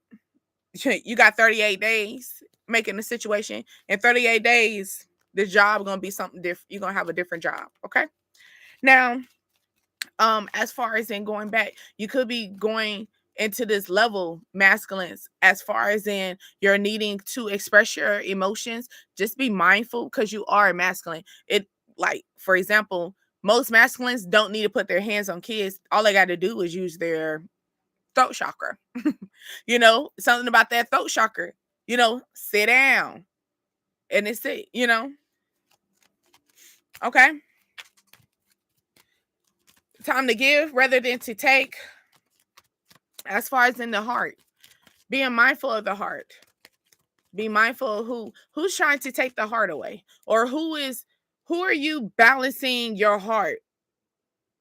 you got 38 days making the situation. In 38 days, the job going to be something different. You're going to have a different job, okay? Now, as far as in going back, you could be going into this level masculine, as far as in you're needing to express your emotions. Just be mindful, because you are masculine. It, like, for example, most masculines don't need to put their hands on kids. All they got to do is use their throat chakra. Something about that throat chakra. Sit down and it's it. Okay, time to give rather than to take. As far as in the heart, being mindful of the heart. Be mindful of who's trying to take the heart away, or who are you balancing your heart.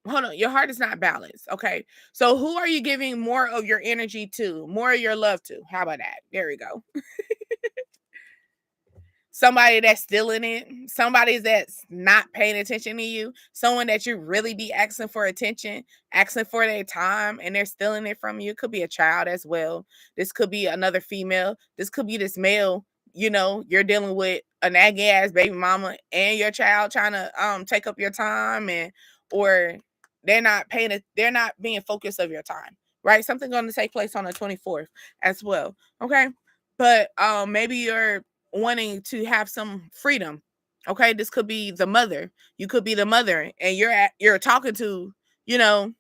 Hold on, your heart is not balanced. Okay, so who are you giving more of your energy to, more of your love to? How about that? There we go. Somebody that's still in it, somebody that's not paying attention to you, someone that you really be asking for attention, asking for their time, and they're stealing it from you. It could be a child as well. This could be another female. This could be this male. You're dealing with a nagging ass baby mama and your child trying to take up your time, and or they're not being focused of your time. Right? Something going to take place on the 24th as well. Okay. But maybe you're wanting to have some freedom. Okay, this could be the mother. You could be the mother, and you're you know,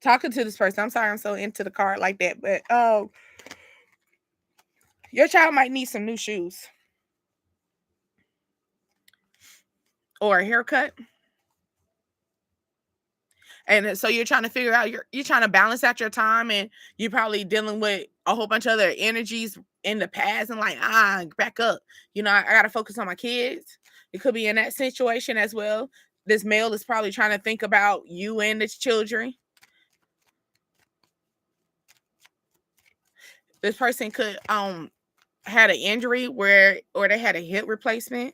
talking to this person. I'm sorry, I'm so into the card like that, but your child might need some new shoes or a haircut. And so you're trying to figure out you're trying to balance out your time, and you're probably dealing with a whole bunch of other energies in the past, and like, back up. I gotta focus on my kids. It could be in that situation as well. This male is probably trying to think about you and his children. This person could had an injury or they had a hip replacement,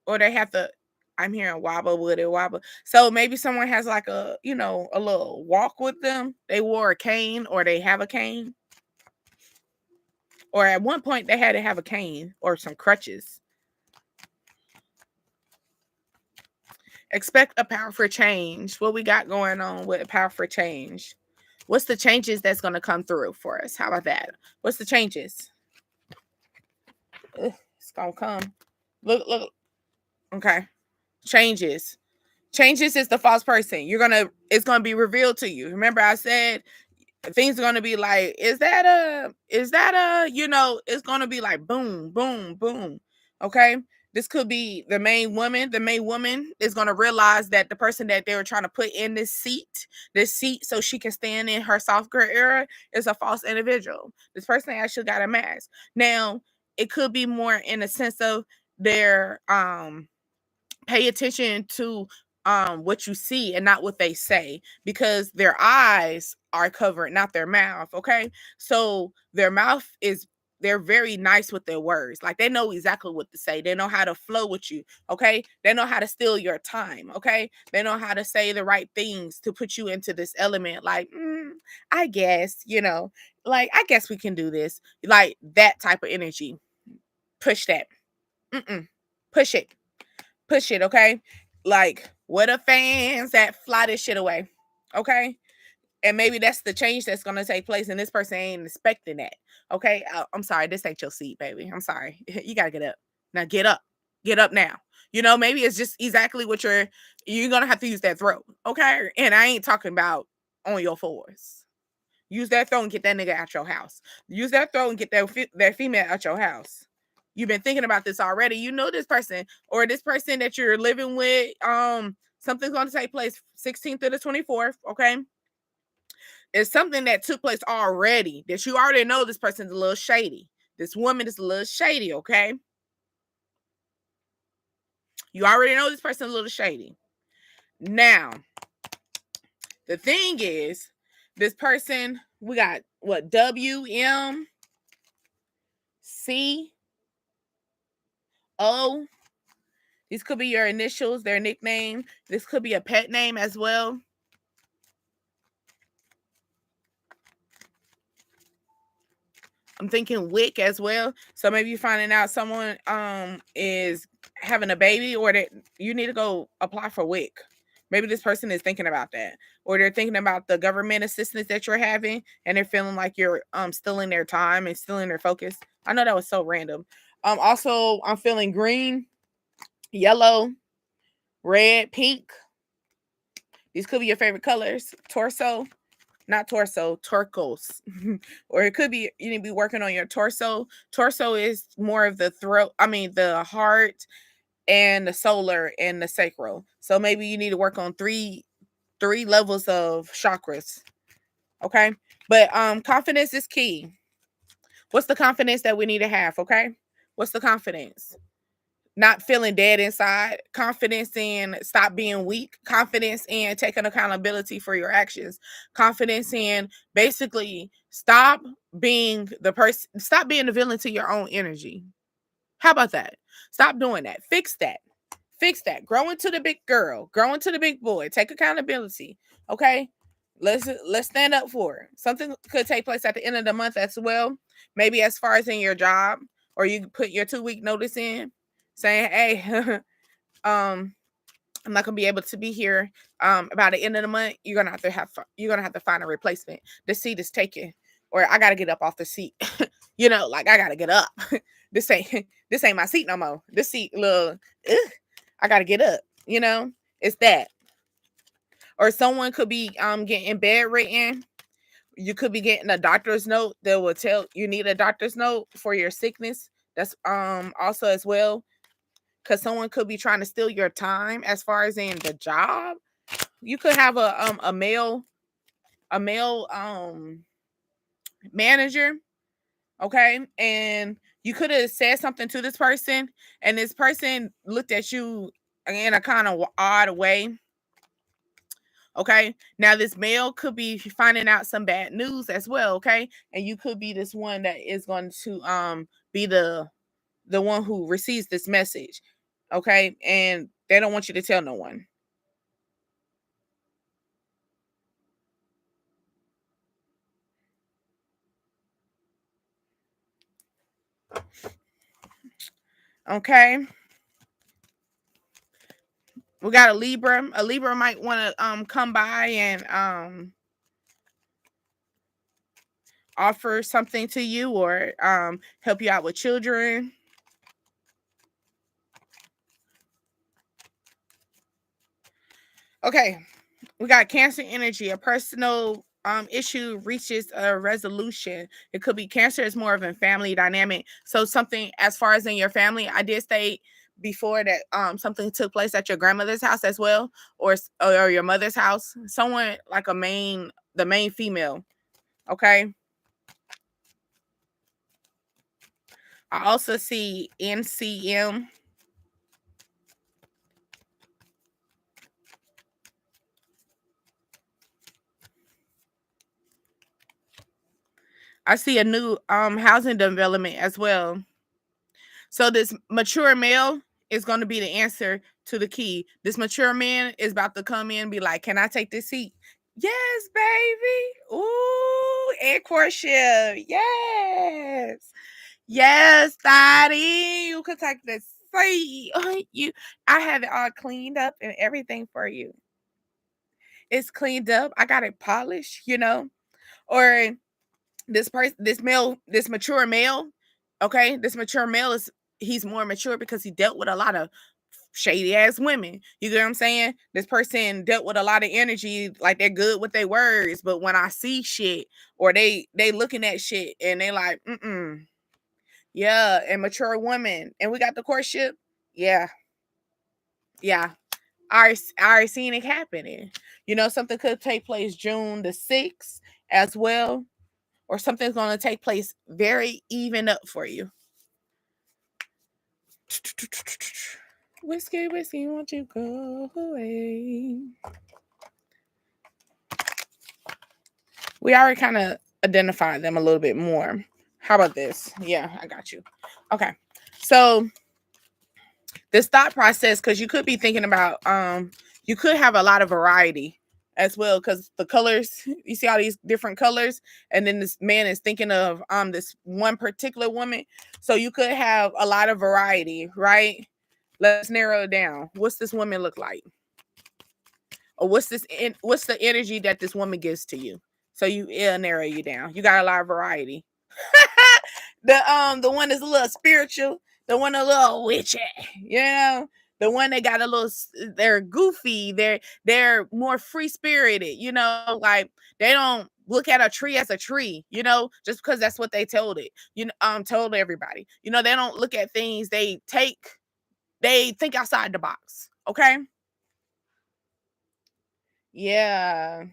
or they have to. I'm hearing wobble with it, wobble. So maybe someone has like a little walk with them. They wore a cane, or they have a cane, or at one point they had to have a cane or some crutches. Expect a powerful change. What we got going on with a powerful change? What's the changes that's going to come through for us? How about that? What's the changes? It's going to come. Look. Okay. Changes. Changes is the false person. It's gonna be revealed to you. Remember, I said things are gonna be like, it's gonna be like boom, boom, boom. Okay. This could be the main woman. The main woman is gonna realize that the person that they were trying to put in this seat so she can stand in her soft girl era, is a false individual. This person actually got a mask. Now, it could be more in a sense of their pay attention to what you see and not what they say, because their eyes are covered, not their mouth. Okay, so their mouth is, they're very nice with their words. Like, they know exactly what to say. They know how to flow with you. Okay, they know how to steal your time. Okay, they know how to say the right things to put you into this element. Like, I guess, like, I guess we can do this. Like, that type of energy. Push that. Push it. Push it, okay? Like, what the fans that fly this shit away, okay? And maybe that's the change that's gonna take place, and this person ain't expecting that, okay? I'm sorry, this ain't your seat, baby. I'm sorry. You gotta get up now. Get up now. Maybe it's just exactly what you're gonna have to use that throat, okay? And I ain't talking about on your fours. Use that throat and get that nigga out your house. Use that throat and get that female out your house. You've been thinking about this already. You know this person, or this person that you're living with. Something's going to take place 16th to the 24th. Okay. It's something that took place already that you already know this person's a little shady. This woman is a little shady. Okay. You already know this person's a little shady. Now, the thing is, this person, we got what? WMCO. These could be your initials, their nickname. This could be a pet name as well. I'm thinking Wick as well. So maybe you're finding out someone is having a baby, or that you need to go apply for Wick. Maybe this person is thinking about that, or they're thinking about the government assistance that you're having, and they're feeling like you're stealing their time and stealing their focus. I know that was so random. Also, I'm feeling green, yellow, red, pink. These could be your favorite colors. Torso, not torso, turquoise. Or it could be you need to be working on your torso. Torso is more of the throat, the heart and the solar and the sacral. So maybe you need to work on three levels of chakras. Okay? But confidence is key. What's the confidence that we need to have, okay? What's the confidence? Not feeling dead inside, confidence in stop being weak, confidence in taking accountability for your actions, confidence in basically stop being stop being the villain to your own energy. How about that? Stop doing that. Fix that. Fix that. Grow into the big girl, grow into the big boy, take accountability. Okay. Let's stand up for it. Something could take place at the end of the month as well. Maybe as far as in your job, or you put your 2-week notice in saying, hey, I'm not gonna be able to be here about the end of the month. You're gonna have to find a replacement. The seat is taken, or I gotta get up off the seat. Like I gotta get up. this ain't my seat no more. This seat, look, I gotta get up. It's that. Or someone could be getting bedridden. You could be getting a doctor's note that will tell you need a doctor's note for your sickness. That's also as well, because someone could be trying to steal your time as far as in the job. You could have a male manager, okay, and you could have said something to this person, and this person looked at you in a kind of odd way. Okay, now this male could be finding out some bad news as well. Okay, and you could be this one that is going to be the one who receives this message. Okay, and they don't want you to tell no one. Okay, we got a Libra. A Libra might want to come by and offer something to you, or help you out with children. Okay, we got Cancer energy. A personal issue reaches a resolution. It could be Cancer is more of a family dynamic. So something as far as in your family, I did state before that something took place at your grandmother's house as well, or your mother's house. Someone like the main female. Okay. I also see NCM. I see a new housing development as well. So this mature male is going to be the answer to the key. This mature man is about to come in and be like, "Can I take this seat?" Yes, baby. Ooh, and courtship. Yes. Yes, daddy. You could take this seat. I have it all cleaned up and everything for you. It's cleaned up. I got it polished. Or this mature male, okay, this mature male he's more mature because he dealt with a lot of shady ass women. You get what I'm saying? This person dealt with a lot of energy, like they're good with their words, but when I see shit, or they looking at shit and they like, yeah, and mature woman, and we got the courtship. Yeah, yeah, I already seen it happening. Something could take place June the 6th as well, or something's going to take place very even up for you. Whiskey, whiskey, won't you go away? We already kind of identified them a little bit more. How about this? Yeah, I got you. Okay. So this thought process, because you could be thinking about you could have a lot of variety as well, because the colors, you see all these different colors, and then this man is thinking of this one particular woman. So you could have a lot of variety, right? Let's narrow it down. What's this woman look like? Or what's the energy that this woman gives to you? So it'll narrow you down. You got a lot of variety. The one that's a little spiritual, the one a little witchy, the one that got a little, they're goofy, they're more free spirited, like they don't look at a tree as a tree, just because that's what they told it, told everybody, they don't look at things, they think outside the box. Okay. Yeah.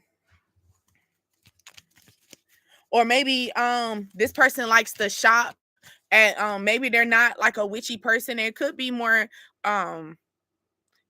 Or maybe this person likes to shop, and maybe they're not like a witchy person. Um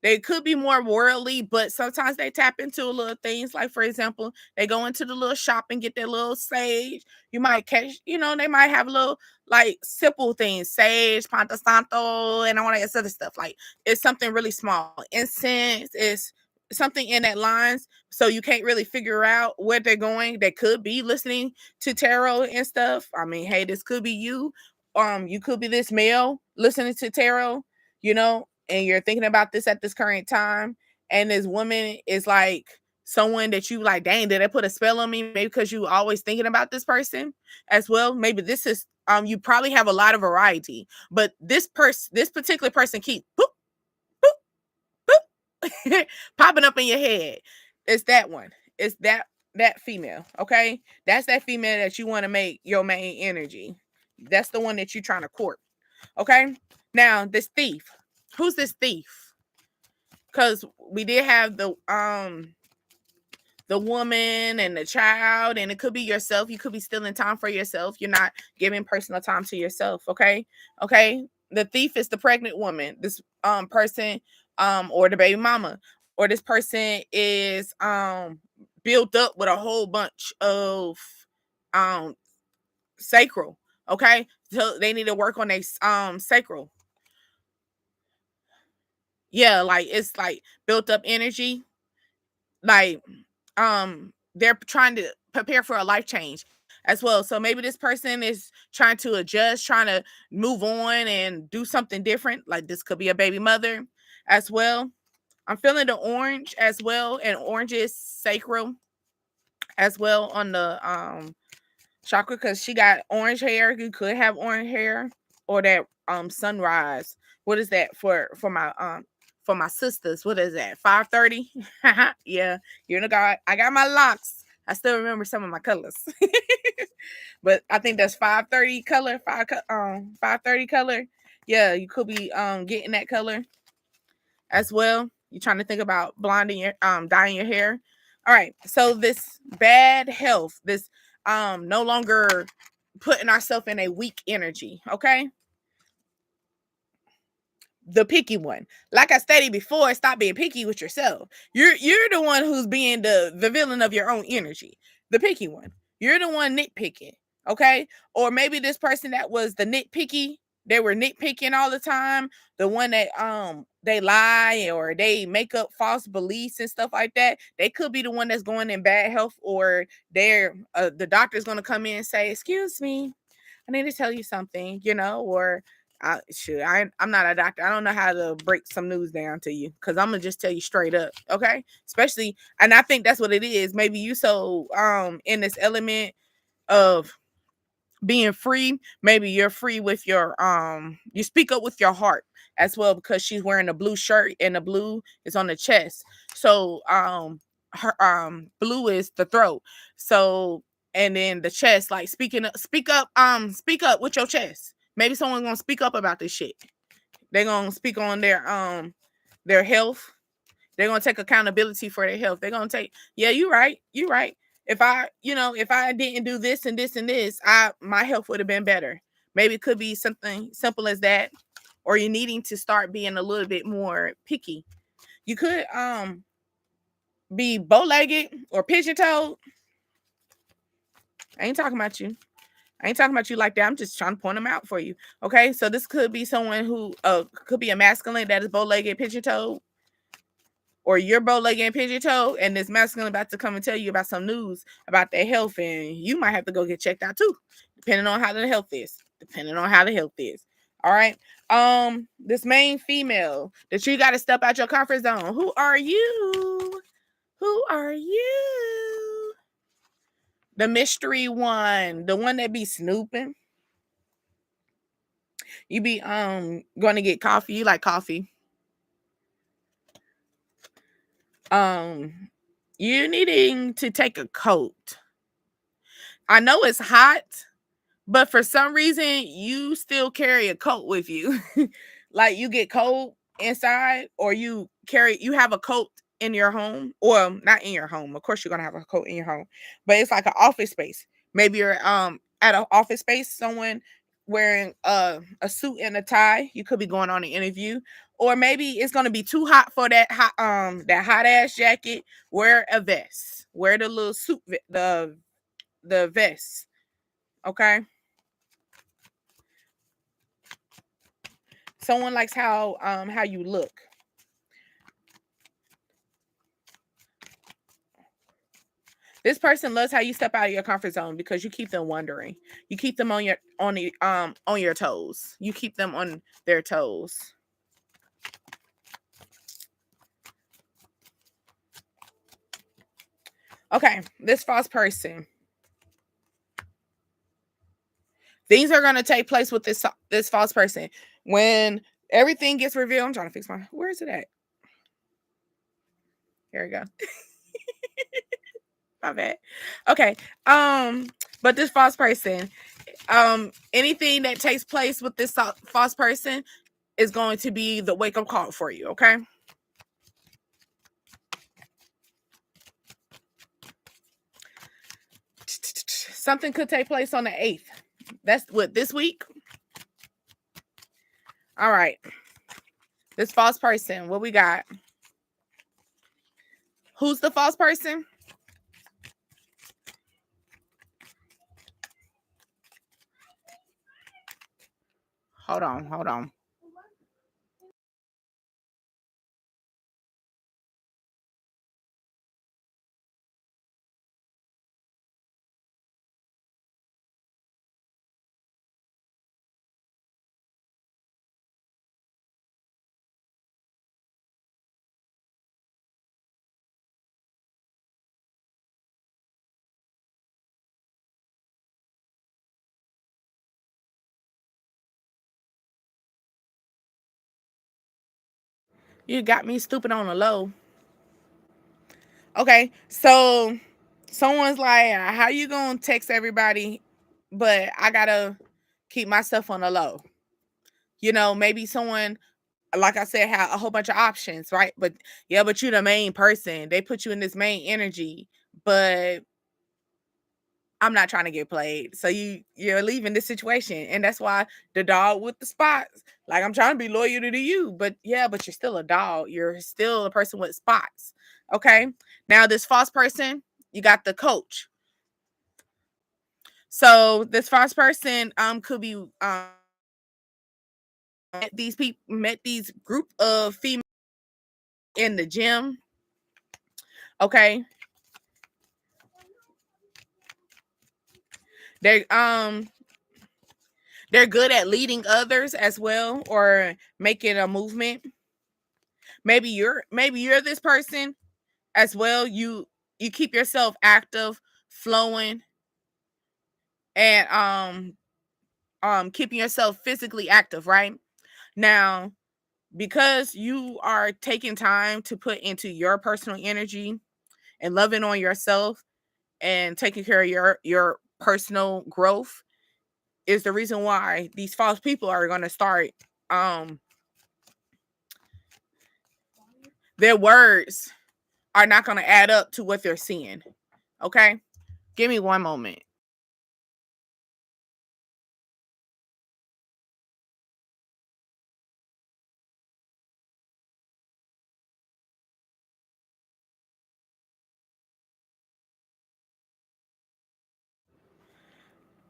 they could be more worldly, but sometimes they tap into little things. Like, for example, they go into the little shop and get their little sage. You might catch, they might have little like simple things, sage, Palo Santo, and all that other stuff. Like, it's something really small. Incense is something in that lines. So you can't really figure out where they're going. They could be listening to tarot and stuff. I mean, hey, this could be you. You could be this male listening to tarot, and you're thinking about this at this current time, and this woman is like someone that you like, dang, did they put a spell on me? Maybe because you always thinking about this person as well. Maybe this is you probably have a lot of variety, but this particular person keep boop, boop, boop, popping up in your head. It's that one. It's that female. Okay, that's that female that you want to make your main energy. That's the one that you're trying to court. Okay, now this thief. Who's this thief? Because we did have the woman and the child, and it could be yourself. You could be stealing time for yourself. You're not giving personal time to yourself. Okay. The thief is the pregnant woman. This person, or the baby mama, or this person is built up with a whole bunch of um sacral. Okay, so they need to work on their sacral. Yeah, like it's like built up energy, like they're trying to prepare for a life change as well. So maybe this person is trying to adjust, trying to move on and do something different. Like, this could be a baby mother as well. I'm feeling the orange as well, and orange is sacral as well on the chakra, because she got orange hair. You could have orange hair, or that sunrise. What is that for my sisters? What is that? 5:30? Yeah, I got my locks. I still remember some of my colors. But I think that's 5:30 color, 5:30 color. Yeah, you could be getting that color as well. You're trying to think about blonding your dyeing your hair. All right. So this bad health, this no longer putting ourselves in a weak energy. Okay. The picky one. Like I stated before, stop being picky with yourself. You're the one who's being the villain of your own energy. The picky one. You're the one nitpicking. Okay. Or maybe this person that was the nitpicky, they were nitpicking all the time. The one that they lie or they make up false beliefs and stuff like that. They could be the one that's going in bad health, or they're the doctor's gonna come in and say, "Excuse me, I need to tell you something," or I'm not a doctor. I don't know how to break some news down to you, because I'm gonna just tell you straight up, okay? Especially, and I think that's what it is. Maybe you so in this element of being free. Maybe you're free with your you speak up with your heart as well, because she's wearing a blue shirt and the blue is on the chest. So her blue is the throat. So, and then the chest, like speak up with your chest. Maybe someone's gonna speak up about this shit. They're gonna speak on their health, They're gonna take accountability for their health. They're gonna take, yeah, you're right. You're right. If I didn't do this and this and this, my health would have been better. Maybe it could be something simple as that, or you needing to start being a little bit more picky. You could be bow-legged or pigeon-toed. I ain't talking about you. I ain't talking about you like that. I'm just trying to point them out for you. Okay, so this could be someone who could be a masculine that is bow-legged, pigeon-toed, or you're bow-legged and pigeon-toed, and this masculine about to come and tell you about some news about their health, and you might have to go get checked out too, depending on how the health is. Depending on how the health is. All right. This main female that you got to step out your comfort zone. Who are you? Who are you? The mystery one, the one that be snooping. You be going to get coffee. You like coffee. You needing to take a coat. I know it's hot, but for some reason you still carry a coat with you. Like you get cold inside, or you have a coat in your home, or not in your home. Of course you're gonna have a coat in your home, but it's like an office space. Maybe you're at an office space, someone wearing a suit and a tie. You could be going on an interview, or maybe it's gonna be too hot for that hot ass jacket. Wear a vest. Wear the little suit, the vest. Okay. Someone likes how you look. This person loves how you step out of your comfort zone because you keep them wondering. You keep them on your toes. You keep them on their toes. Okay, this false person. Things are gonna take place with this false person when everything gets revealed. I'm trying to fix my. Where is it at? Here we go. My bad. Okay. But this false person, anything that takes place with this false person is going to be the wake up call for you. Okay. Something could take place on the 8th. That's what, this week. All right. This false person, what we got? Who's the false person? Hold on. You got me stupid on the low. Okay, so someone's like, how you gonna text everybody, but I gotta keep my stuff on the low? Maybe someone, like I said, have a whole bunch of options, right? But yeah, but you're the main person. They put you in this main energy, but I'm not trying to get played. So you're leaving this situation. And that's why the dog with the spots. Like, I'm trying to be loyal to you, but yeah, but you're still a dog. You're still a person with spots. Okay. Now this false person, you got the coach. So this false person could be met these group of females in the gym. Okay. They they're good at leading others as well, or making a movement. Maybe you're this person as well. You keep yourself active, flowing, and keeping yourself physically active, right? Now, because you are taking time to put into your personal energy and loving on yourself and taking care of your personal growth, is the reason why these false people are going to start their words are not going to add up to what they're seeing. Okay? Give me one moment.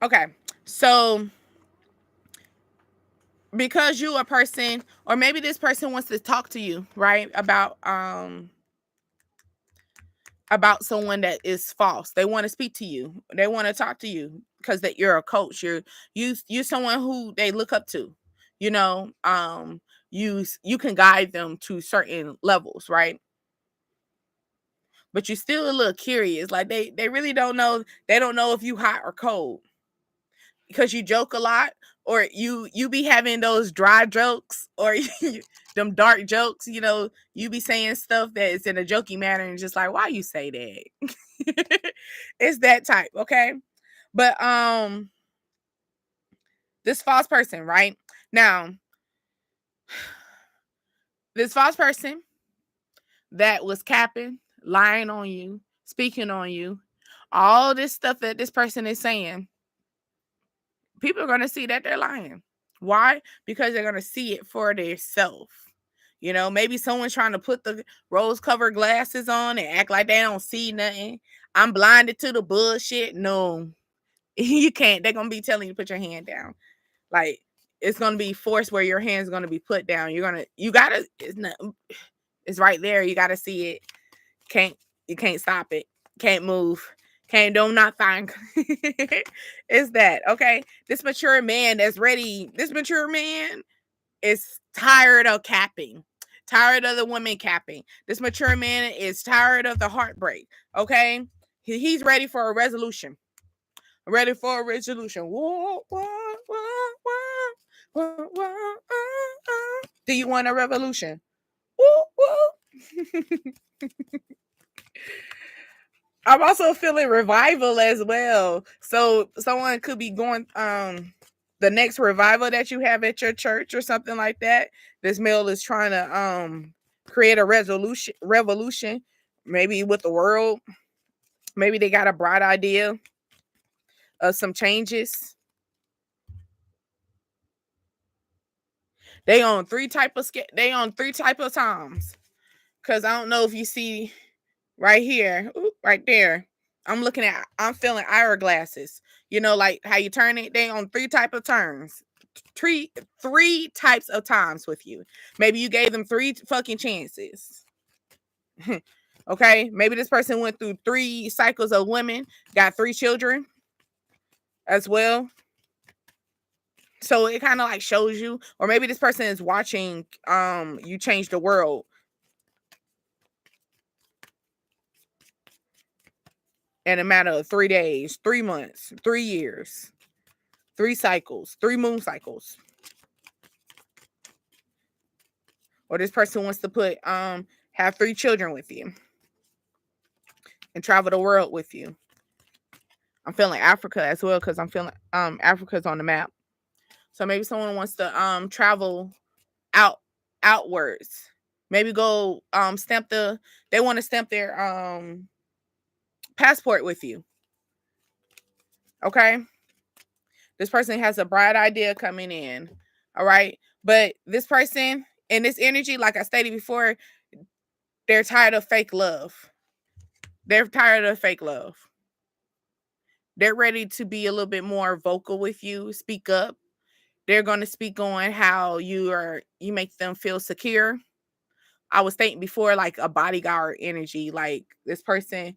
Okay. So because you a person, or maybe this person wants to talk to you, right? About someone that is false. They want to speak to you. They want to talk to you because that you're a coach. You're someone who they look up to. You know, you can guide them to certain levels, right? But you're still a little curious. Like they really don't know. They don't know if you hot or cold because you joke a lot, or you be having those dry jokes, or them dark jokes. You know, you be saying stuff that is in a jokey manner and just like, why you say that? It's that type, okay? But this false person, right? Now, this false person that was capping, lying on you, speaking on you, all this stuff that this person is saying, people are going to see that they're lying. Why? Because they're going to see it for themselves. You know, maybe someone's trying to put the rose covered glasses on and act like they don't see nothing. I'm blinded to the bullshit. No, you can't. They're going to be telling you to put your hand down. Like, it's going to be forced where your hand's going to be put down. It's right there. You got to see it. You can't stop it. Can't move. Can't do not think. It's that, okay? This mature man that's ready. This mature man is tired of capping. Tired of the women capping. This mature man is tired of the heartbreak. Okay? He's ready for a resolution. Ready for a resolution. Whoa, whoa, whoa, whoa, whoa, whoa, do you want a revolution? Woo, woo. I'm also feeling revival as well. So someone could be going the next revival that you have at your church or something like that. This male is trying to create a revolution, maybe with the world. Maybe they got a bright idea of some changes. They on they on three type of times. Cause I don't know if you see right here, right there. I'm feeling hourglasses. You know, like how you turn it. They on three type of turns. Three types of times with you. Maybe you gave them three fucking chances. Okay, maybe this person went through 3 cycles of women, got 3 children as well. So it kind of like shows you, or maybe this person is watching you change the world in a matter of 3 days, 3 months, 3 years, 3 cycles, 3 moon cycles. Or this person wants to have 3 children with you and travel the world with you. I'm feeling Africa as well because I'm feeling Africa's on the map. So maybe someone wants to travel outwards. Maybe go they want to stamp their passport with you. Okay? This person has a bright idea coming in. All right? But this person and this energy, like I stated before, they're tired of fake love. They're tired of fake love. They're ready to be a little bit more vocal with you, speak up. They're going to speak on how you make them feel secure. I was thinking before, like a bodyguard energy, like this person,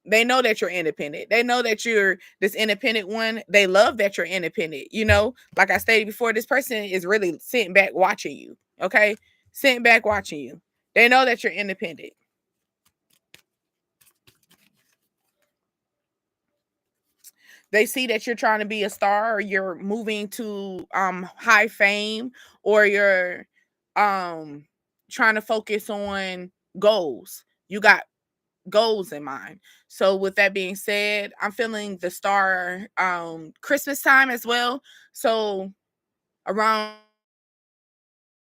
they know that you're independent. They know that you're this independent one. They love that you're independent. You know, like I stated before, this person is really sitting back watching you. Okay. Sitting back watching you. They know that you're independent. They see that you're trying to be a star, or you're moving to high fame, or you're um trying to focus on goals. You got goals in mind. So with that being said, I'm feeling the star Christmas time as well. So around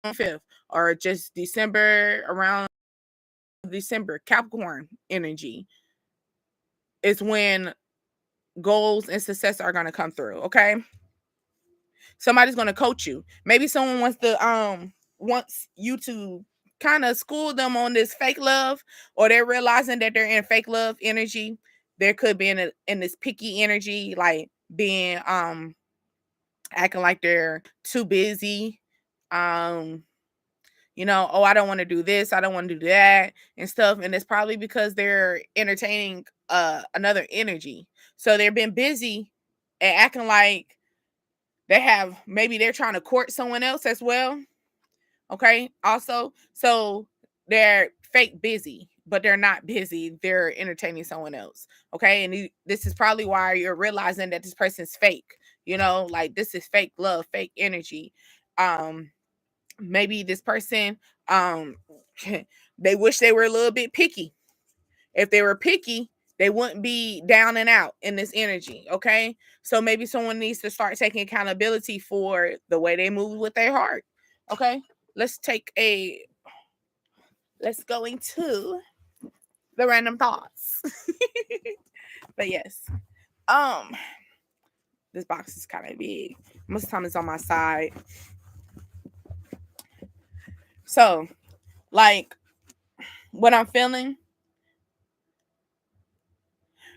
5th or just December, around December, Capricorn energy, is when goals and success are going to come through. Okay. Somebody's going to coach you. Maybe someone wants you to kind of school them on this fake love, or they're realizing that they're in fake love energy. There could be in this picky energy, like being acting like they're too busy. Um oh, I don't want to do this, I don't want to do that and stuff. And it's probably because they're entertaining another energy. So they've been busy and acting like maybe they're trying to court someone else as well. Okay. Also, so they're fake busy, but they're not busy. They're entertaining someone else. Okay. And this is probably why you're realizing that this person's fake, like this is fake love, fake energy. Maybe this person, they wish they were a little bit picky. If they were picky, they wouldn't be down and out in this energy. Okay. So maybe someone needs to start taking accountability for the way they move with their heart. Okay. Let's go into the random thoughts. But yes. This box is kind of big. Most of the time it's on my side. So, like, what I'm feeling,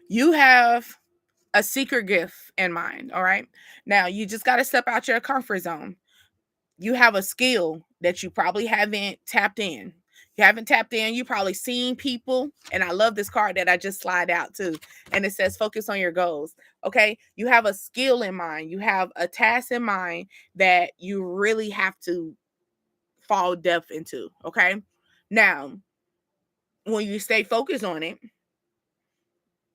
you have a secret gift in mind. All right. Now you just got to step out your comfort zone. You have a skill that you probably haven't tapped in. You haven't tapped in. You probably seen people. And I love this card that I just slide out too. And it says, focus on your goals. Okay. You have a skill in mind. You have a task in mind that you really have to fall depth into. Okay. Now, when you stay focused on it,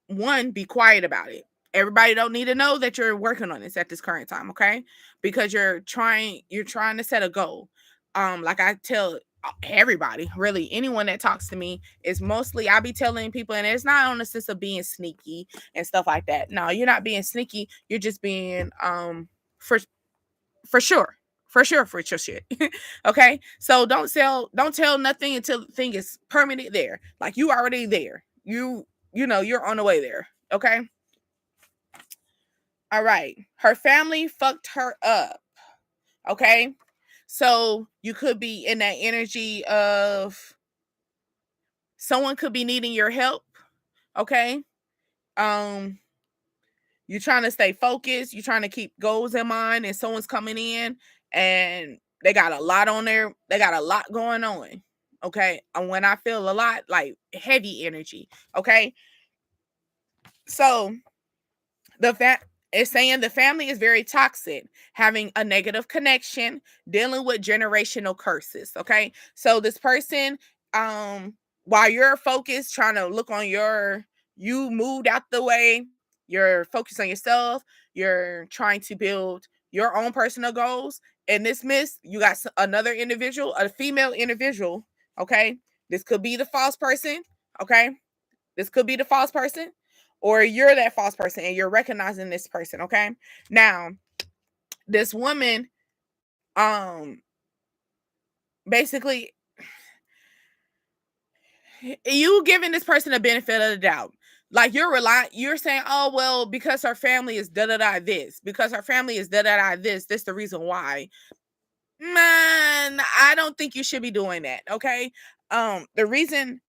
one, be quiet about it. Everybody don't need to know that you're working on this at this current time, okay? Because you're trying to set a goal. Like I tell everybody, really, anyone that talks to me, is mostly I be telling people, and it's not on the sense of being sneaky and stuff like that. No, you're not being sneaky. You're just being for sure. For sure, for your shit. Okay. So don't tell nothing until the thing is permanent there. Like you already there. You're on the way there. Okay. All right. Her family fucked her up. Okay. So you could be in that energy of someone could be needing your help. Okay. Um, you're trying to stay focused, you're trying to keep goals in mind, and someone's coming in and they got a lot on there, they got a lot going on. Okay. And when I feel a lot, like heavy energy. Okay. So the fact is saying the family is very toxic, having a negative connection, dealing with generational curses. Okay. So this person, while you're focused, trying to look on you moved out the way, you're focused on yourself, you're trying to build your own personal goals. And this you got another individual, a female individual. Okay. This could be the false person. Okay. This could be the false person, or you're that false person and you're recognizing this person. Okay. Now, this woman, basically, you giving this person a benefit of the doubt. Like you're saying, oh, well, because her family is da da da this, because her family is da da da this the reason why. Man, I don't think you should be doing that. Okay. The reason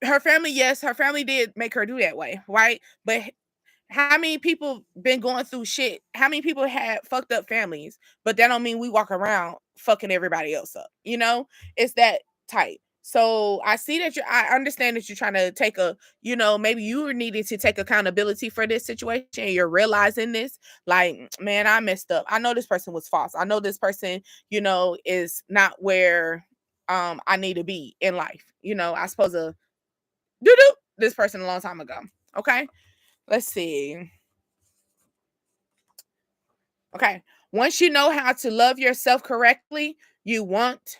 her family, yes, her family did make her do that way, right? But how many people been going through shit? How many people had fucked up families? But that don't mean we walk around fucking everybody else up. It's that tight. So I understand that you're trying to take maybe you were needing to take accountability for this situation. And you're realizing this, like, man, I messed up. I know this person was false. I know this person, is not where I need to be in life. I supposed to do this person a long time ago. Okay. Let's see. Okay. Once you know how to love yourself correctly, you won't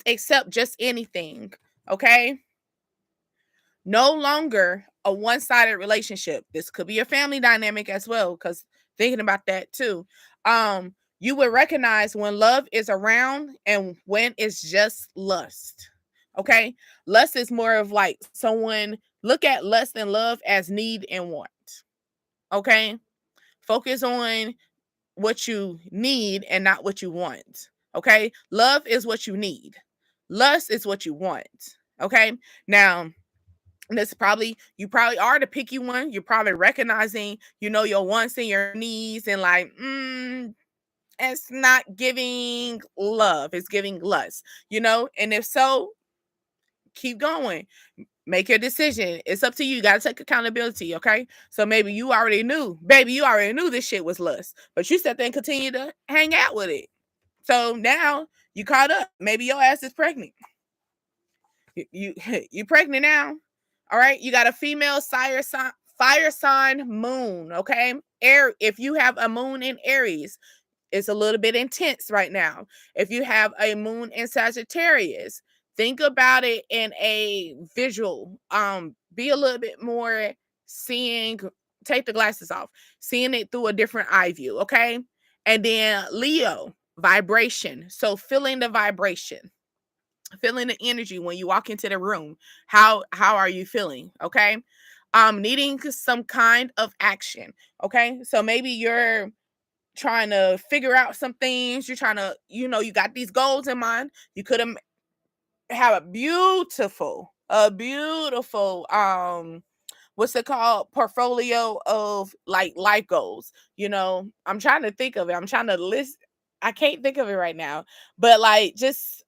accept just anything. Okay. No longer a one-sided relationship. This could be a family dynamic as well, because thinking about that too. You would recognize when love is around and when it's just lust. Okay. Lust is more of like someone, look at lust and love as need and want. Okay. Focus on what you need and not what you want. Okay. Love is what you need, lust is what you want. Okay. Now, this probably, you probably are the picky one. You're probably recognizing, your wants and your needs, and like, it's not giving love, it's giving lust, and if so, keep going. Make your decision. It's up to you. You got to take accountability, okay? So maybe you already knew, baby, you already knew this shit was lust, but you sat there and continue to hang out with it. So now you caught up. Maybe your ass is pregnant. You pregnant now. All right. You got a female fire sign moon. Okay. Air. If you have a moon in Aries, it's a little bit intense right now. If you have a moon in Sagittarius, think about it in a visual. Be a little bit more seeing, take the glasses off, seeing it through a different eye view, okay? And then Leo, vibration. So feeling the vibration, feeling the energy when you walk into the room. How are you feeling? Okay. Needing some kind of action. Okay. So maybe you're trying to figure out some things. You're trying to, you got these goals in mind. You could have a beautiful what's it called, portfolio of like life goals. I'm trying to think of it. I'm trying to list. I can't think of it right now, but like just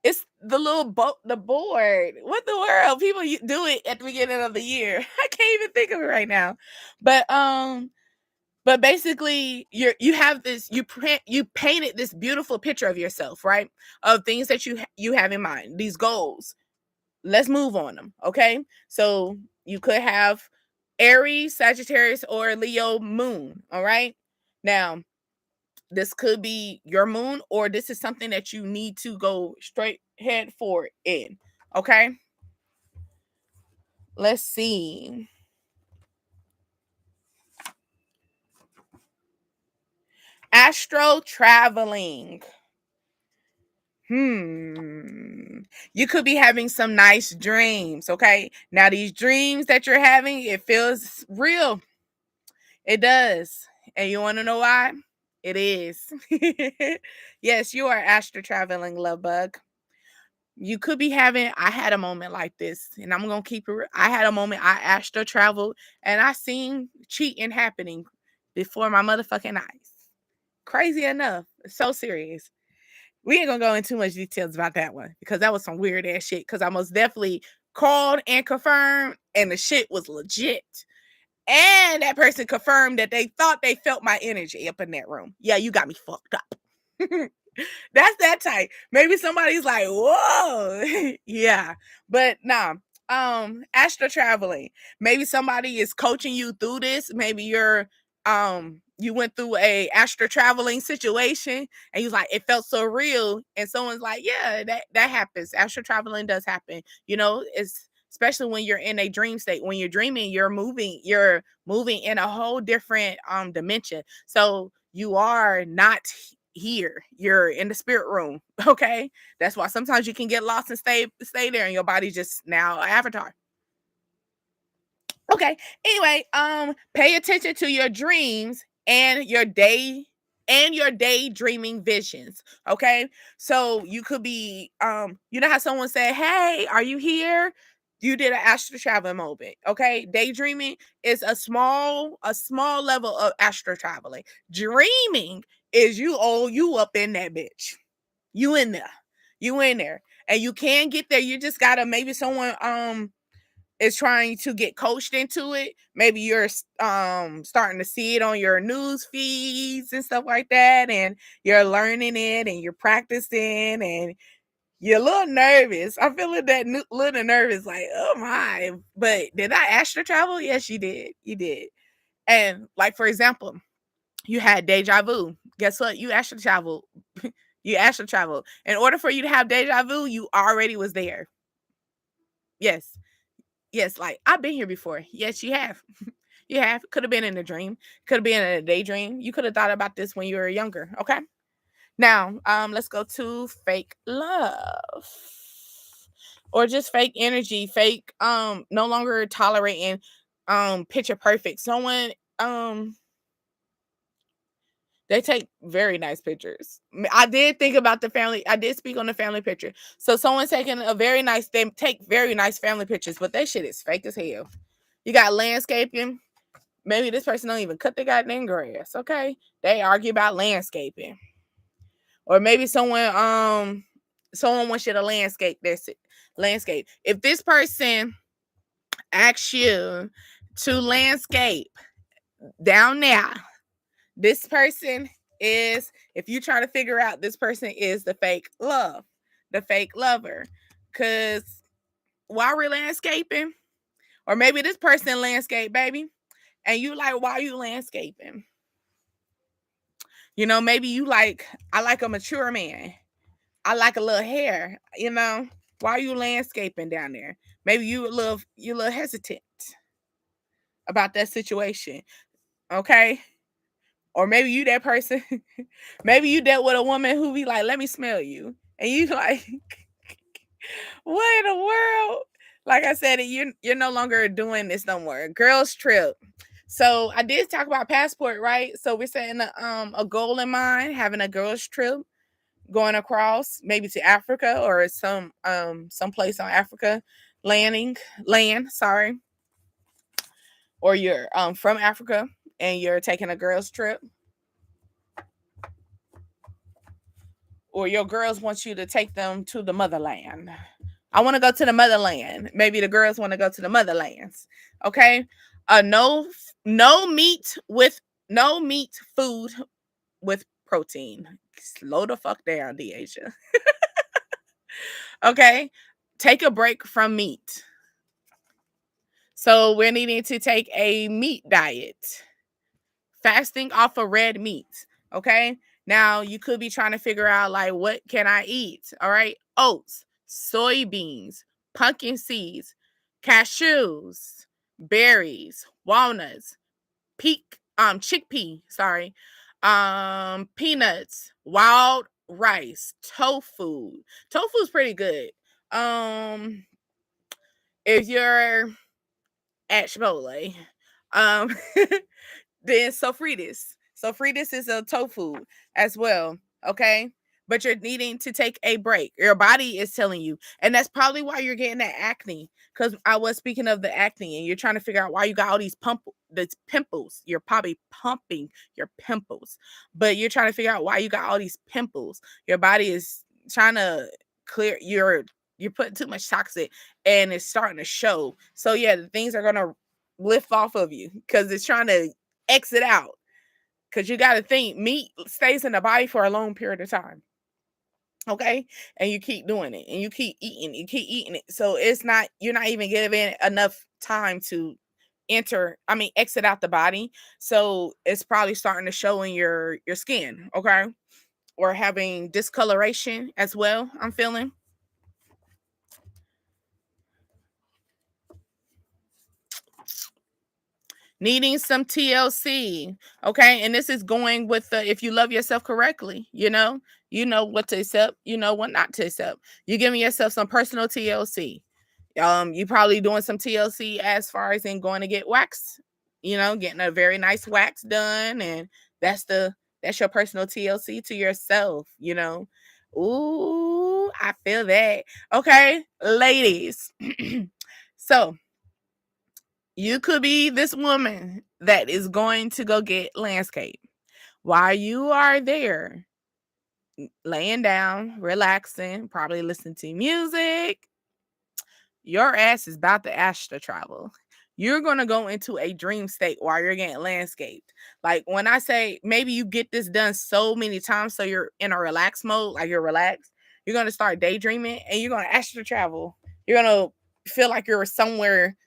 it's the little the board. What the world? People do it at the beginning of the year. I can't even think of it right now. But basically, you have this, you painted this beautiful picture of yourself, right? Of things that you have in mind, these goals. Let's move on them, okay? So you could have Aries, Sagittarius, or Leo moon, all right? Now, this could be your moon, or this is something that you need to go straight head forward in, okay? Let's see. Astro traveling. You could be having some nice dreams, okay? Now, these dreams that you're having, it feels real. It does. And you want to know why? It is. Yes, you are astro traveling, love bug. You could be having, I had a moment like this, and I'm going to keep it real. I had a moment, I astro traveled, and I seen cheating happening before my motherfucking eyes. Crazy enough. So serious. We ain't gonna go into too much details about that one because that was some weird ass shit. Because I most definitely called and confirmed, and the shit was legit. And that person confirmed that they thought they felt my energy up in that room. Yeah, you got me fucked up. That's that type. Maybe somebody's like, whoa. Yeah. But nah. Astro traveling. Maybe somebody is coaching you through this. Maybe you went through a astro traveling situation and you like, it felt so real. And someone's like, yeah, that happens. Astro traveling does happen. It's especially when you're in a dream state. When you're dreaming, you're moving in a whole different dimension. So you are not here, you're in the spirit room. Okay, that's why sometimes you can get lost and stay there, and your body just now an avatar. Okay, anyway, pay attention to your dreams and your daydreaming visions. Okay, so you could be you know how someone said, hey, are you here? You did an astral travel moment. Okay, daydreaming is a small level of astral traveling. Dreaming is you up in that bitch. You in there. You in there. And you can get there. You just gotta, maybe someone is trying to get coached into it. Maybe you're starting to see it on your news feeds and stuff like that, and you're learning it and you're practicing, and you're a little nervous. I'm feeling that little nervous, like, oh my. But did I astral travel? Yes, you did. You did. And like, for example, you had deja vu. Guess what? You astral travel. You astral travel. In order for you to have deja vu, you already was there. Yes. Yes, like, I've been here before. Yes, you have. You have. Could have been in a dream. Could have been in a daydream. You could have thought about this when you were younger. Okay. Now, let's go to fake love or just fake energy, fake no longer tolerating picture perfect. Someone they take very nice pictures. I did think about the family. I did speak on the family picture. So someone's taking a very nice, they take very nice family pictures, but that shit is fake as hell. You got landscaping. Maybe this person don't even cut the goddamn grass. Okay. They argue about landscaping. Or maybe someone wants you to landscape this landscape. If this person asks you to landscape down there, this person is, if you try to figure out, this person is the fake love, the fake lover. Cause while we're landscaping, or maybe this person landscape, baby, and you like, why are you landscaping? You know, maybe you like, I like a mature man. I like a little hair, you know. Why are you landscaping down there? Maybe you're a little hesitant about that situation. Okay. Or maybe you that person, maybe you dealt with a woman who be like, let me smell you. And you like, what in the world? Like I said, you're no longer doing this no more. Girls trip. So I did talk about passport, right? So we're setting a goal in mind, having a girls trip, going across maybe to Africa or some place on Africa, land, sorry. Or you're from Africa and you're taking a girls trip. Or your girls want you to take them to the motherland. I want to go to the motherland. Maybe the girls want to go to the motherlands. Okay. No no meat with no meat food with protein. Slow the fuck down, Deasia. Okay. Take a break from meat. So we're needing to take a meat diet. Fasting off of red meat. Okay. Now you could be trying to figure out like, what can I eat? All right. Oats, soybeans, pumpkin seeds, cashews, berries, walnuts, chickpea, sorry, peanuts, wild rice, tofu. Tofu is pretty good. If you're at Chipotle, um then sofritas. Sofritas is a tofu as well. Okay. But you're needing to take a break. Your body is telling you. And that's probably why you're getting that acne. Because I was speaking of the acne and you're trying to figure out why you got all these pimples. You're probably pumping your pimples. But you're trying to figure out why you got all these pimples. Your body is trying to clear you're putting too much toxic and it's starting to show. So yeah, the things are gonna lift off of you because it's trying to exit out. Because you got to think meat stays in the body for a long period of time. Okay. And you keep doing it and you keep eating it. So you're not even giving enough time to exit out the body. So it's probably starting to show in your skin. Okay. Or having discoloration as well. I'm feeling. Needing some TLC. Okay. And this is going with the, if you love yourself correctly, you know what to accept, you know what not to accept. You're giving yourself some personal TLC. You probably doing some TLC as far as in going to get waxed, getting a very nice wax done. And that's that's your personal TLC to yourself. Ooh, I feel that. Okay, ladies. So you could be this woman that is going to go get landscape. While you are there, laying down, relaxing, probably listening to music, your ass is about to astral travel. You're going to go into a dream state while you're getting landscaped. Like when I say maybe you get this done so many times, so you're in a relaxed mode, like you're relaxed, you're going to start daydreaming and you're going to astral travel. You're going to feel like you're somewhere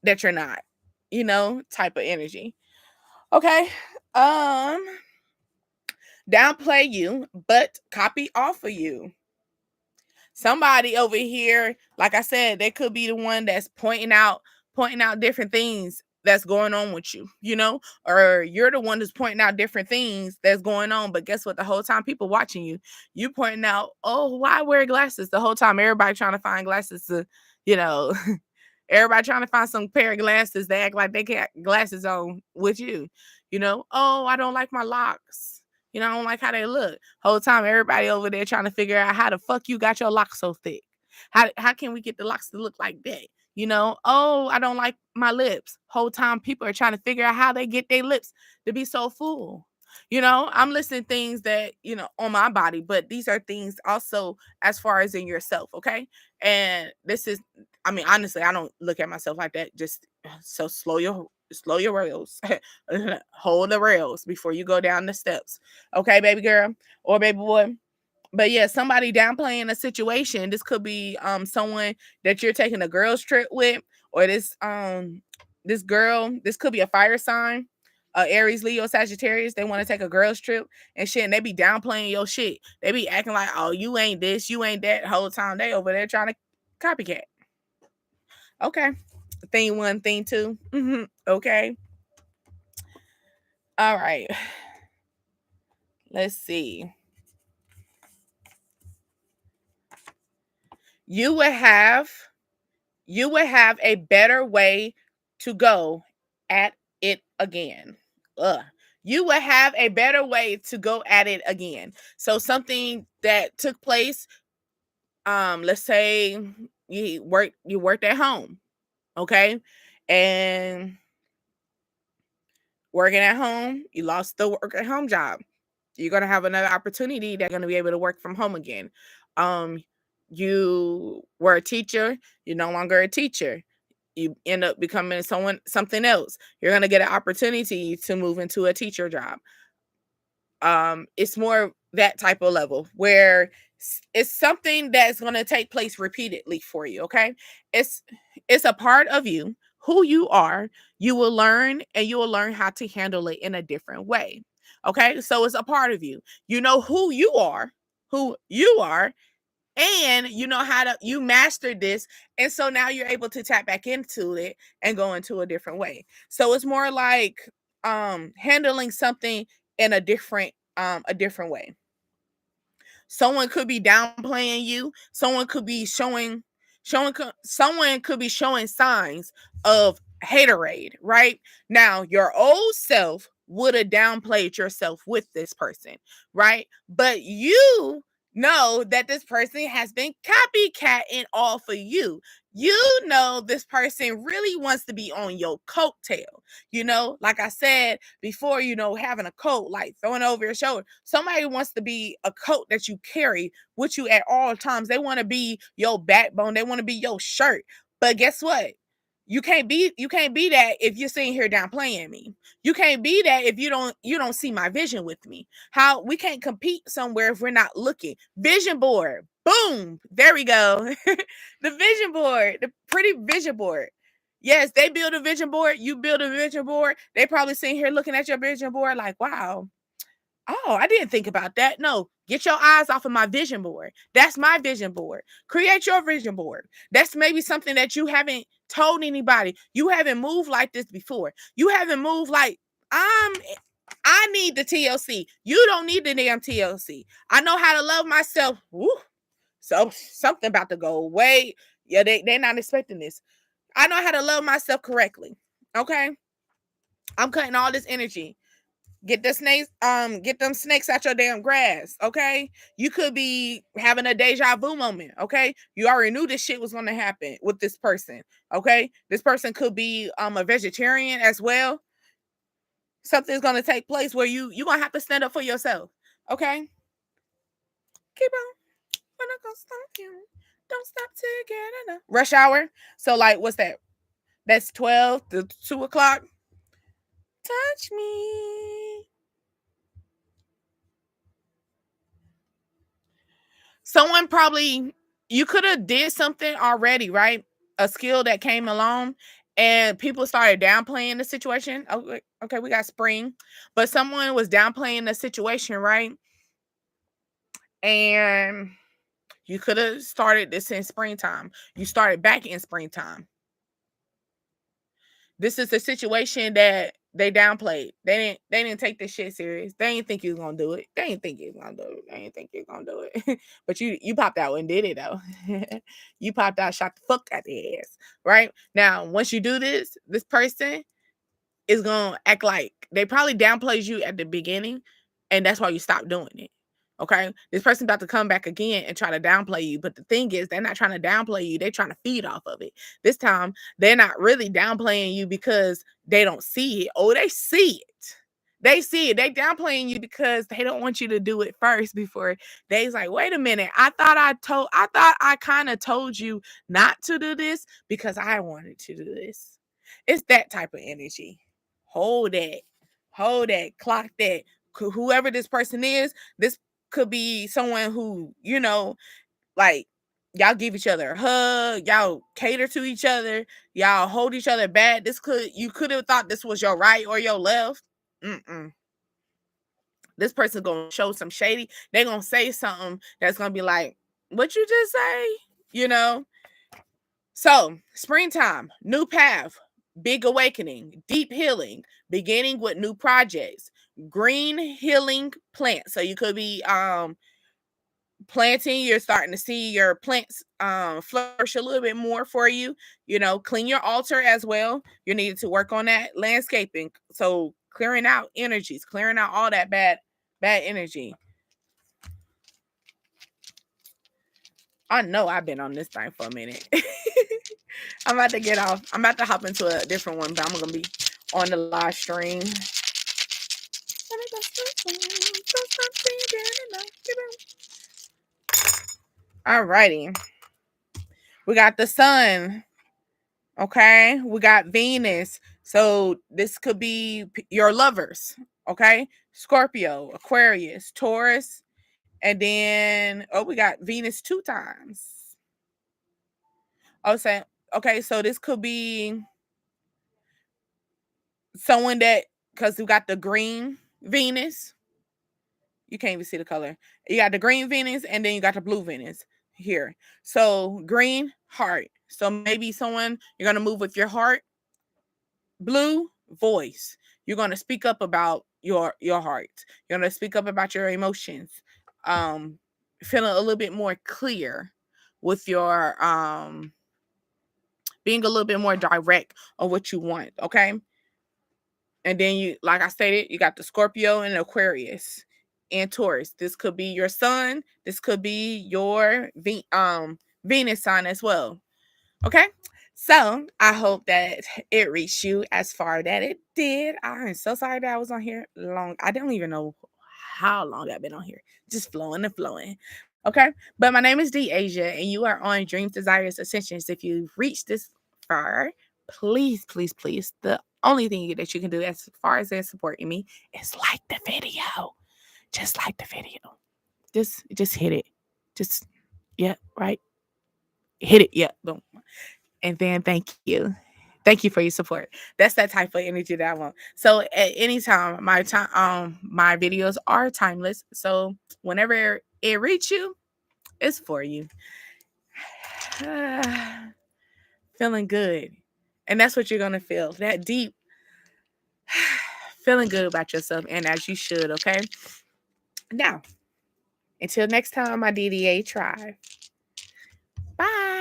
that you're not, type of energy. Okay. Downplay you, but copy off of you. Somebody over here, like I said, they could be the one that's pointing out different things that's going on with you, or you're the one that's pointing out different things that's going on. But guess what? The whole time people watching you, you pointing out, oh, why wear glasses? The whole time everybody trying to find glasses to, you know, everybody trying to find some pair of glasses. They act like they got glasses on with you, oh, I don't like my locks. I don't like how they look. Whole time everybody over there trying to figure out how the fuck you got your locks so thick. How can we get the locks to look like that? Oh, I don't like my lips. Whole time people are trying to figure out how they get their lips to be so full. I'm listing things that, on my body, but these are things also as far as in yourself, okay? And this is, I mean, honestly, I don't look at myself like that. Just so slow your rails. Hold the rails before you go down the steps. Okay, baby girl or baby boy. But yeah, somebody downplaying a situation. This could be someone that you're taking a girls trip with, or this girl. This could be a fire sign, Aries, Leo, Sagittarius. They want to take a girls trip and shit, and they be downplaying your shit. They be acting like, oh, you ain't this, you ain't that. Whole time they over there trying to copycat. Okay, thing one, thing two. Okay, all right. Let's see. You would have a better way to go at it again. Ugh. You would have a better way to go at it again. So something that took place, let's say you worked at home, okay? And working at home, you lost the work at home job. You're gonna have another opportunity that's gonna be able to work from home again. Um, you were a teacher, you're no longer a teacher. You end up becoming something else. You're gonna get an opportunity to move into a teacher job. It's more that type of level where it's something that's going to take place repeatedly for you. Okay, it's a part of you, who you are. You will learn, and you will learn how to handle it in a different way. Okay, so it's a part of you. You know who you are, and you know how to you mastered this, and so now you're able to tap back into it and go into a different way. So it's more like handling something in a different way. Someone could be downplaying you. Someone could be showing signs of haterade, right? Now, your old self would have downplayed yourself with this person, right? But you know that this person has been copycatting all for you. You know this person really wants to be on your coattail. Like I said before, having a coat, like throwing over your shoulder. Somebody wants to be a coat that you carry with you at all times. They want to be your backbone. They want to be your shirt. But guess what? You can't be that if you're sitting here downplaying me. You can't be that if you don't see my vision with me. How we can't compete somewhere if we're not looking. Vision board. Boom. There we go. The vision board, the pretty vision board. Yes, they build a vision board. You build a vision board. They probably sitting here looking at your vision board like, wow, oh, I didn't think about that. No, get your eyes off of my vision board. That's my vision board. Create your vision board. That's maybe something that you haven't told anybody. You haven't moved like this before. You haven't moved like I need the TLC. You don't need the damn TLC. I know how to love myself. Woo. So something about to go away. Yeah, they're not expecting this. I know how to love myself correctly. Okay. I'm cutting all this energy. Get them snakes out your damn grass, okay? You could be having a deja vu moment, okay? You already knew this shit was gonna happen with this person, okay? This person could be a vegetarian as well. Something's gonna take place where you're gonna have to stand up for yourself, okay? Keep on, we're not gonna stop you. Don't stop till you get enough. Rush hour. So like, what's that? That's 12 to 2 o'clock. Touch me. Someone probably you could have did something already, right? A skill that came along and people started downplaying the situation. Okay, okay, we got spring, but someone was downplaying the situation, right? And you could have started this in springtime. You started back in springtime. This is a situation that they downplayed. They didn't take this shit serious. They didn't think you was gonna do it. They didn't think you was gonna do it. They didn't think you was gonna do it. But you popped out and did it though. You popped out, shot the fuck out their ass. Right? Now, once you do this person is gonna act like they probably downplays you at the beginning, and that's why you stop doing it. Okay, this person about to come back again and try to downplay you, but the thing is, they're not trying to downplay you. They're trying to feed off of it. This time, they're not really downplaying you because they don't see it. Oh, they see it. They see it. They downplaying you because they don't want you to do it first before they's like, wait a minute. I thought I kind of told you not to do this because I wanted to do this. It's that type of energy. Hold that. Hold that. Clock that. Whoever this person is, this could be someone who, like y'all give each other a hug, y'all cater to each other, y'all hold each other back. You could have thought this was your right or your left. Mm-mm. This person's gonna show some shady. They're gonna say something that's gonna be like, what you just say? You know? So, springtime, new path, big awakening, deep healing, beginning with new projects, green healing plants. So you could be planting, you're starting to see your plants flourish a little bit more for you. Clean your altar as well. You needed to work on that. Landscaping. So clearing out energies, clearing out all that bad energy. I know I've been on this thing for a minute. I'm about to get off. I'm about to hop into a different one, but I'm gonna be on the live stream. Alrighty. We got the sun. Okay. We got Venus. So this could be your lovers. Okay. Scorpio, Aquarius, Taurus. And then, we got Venus 2 times. Okay, so this could be someone because we got the green Venus. You can't even see the color. You got the green Venus and then you got the blue Venus here. So green, heart. So maybe someone you're going to move with your heart. Blue, voice. You're going to speak up about your heart. You're going to speak up about your emotions. Feeling a little bit more clear with your being a little bit more direct on what you want, okay? And then you, like I stated, you got the Scorpio and Aquarius and Taurus. This could be your sun. This could be your Venus sign as well. Okay? So I hope that it reached you as far that it did. I am so sorry that I was on here long. I don't even know how long I've been on here. Just flowing and flowing. Okay? But my name is D Asia, and you are on Dreams, Desires, Ascensions. If you've reached this far, please, please, please, the only thing that you can do as far as supporting me is like the video. Just like the video. Just hit it. Just, yeah, right? Hit it. Yeah, boom. And then thank you. Thank you for your support. That's that type of energy that I want. So at any time, my videos are timeless. So whenever it reaches you, it's for you. Feeling good. And that's what you're going to feel. That deep feeling good about yourself, and as you should, okay? Now, until next time, my DDA tribe. Bye.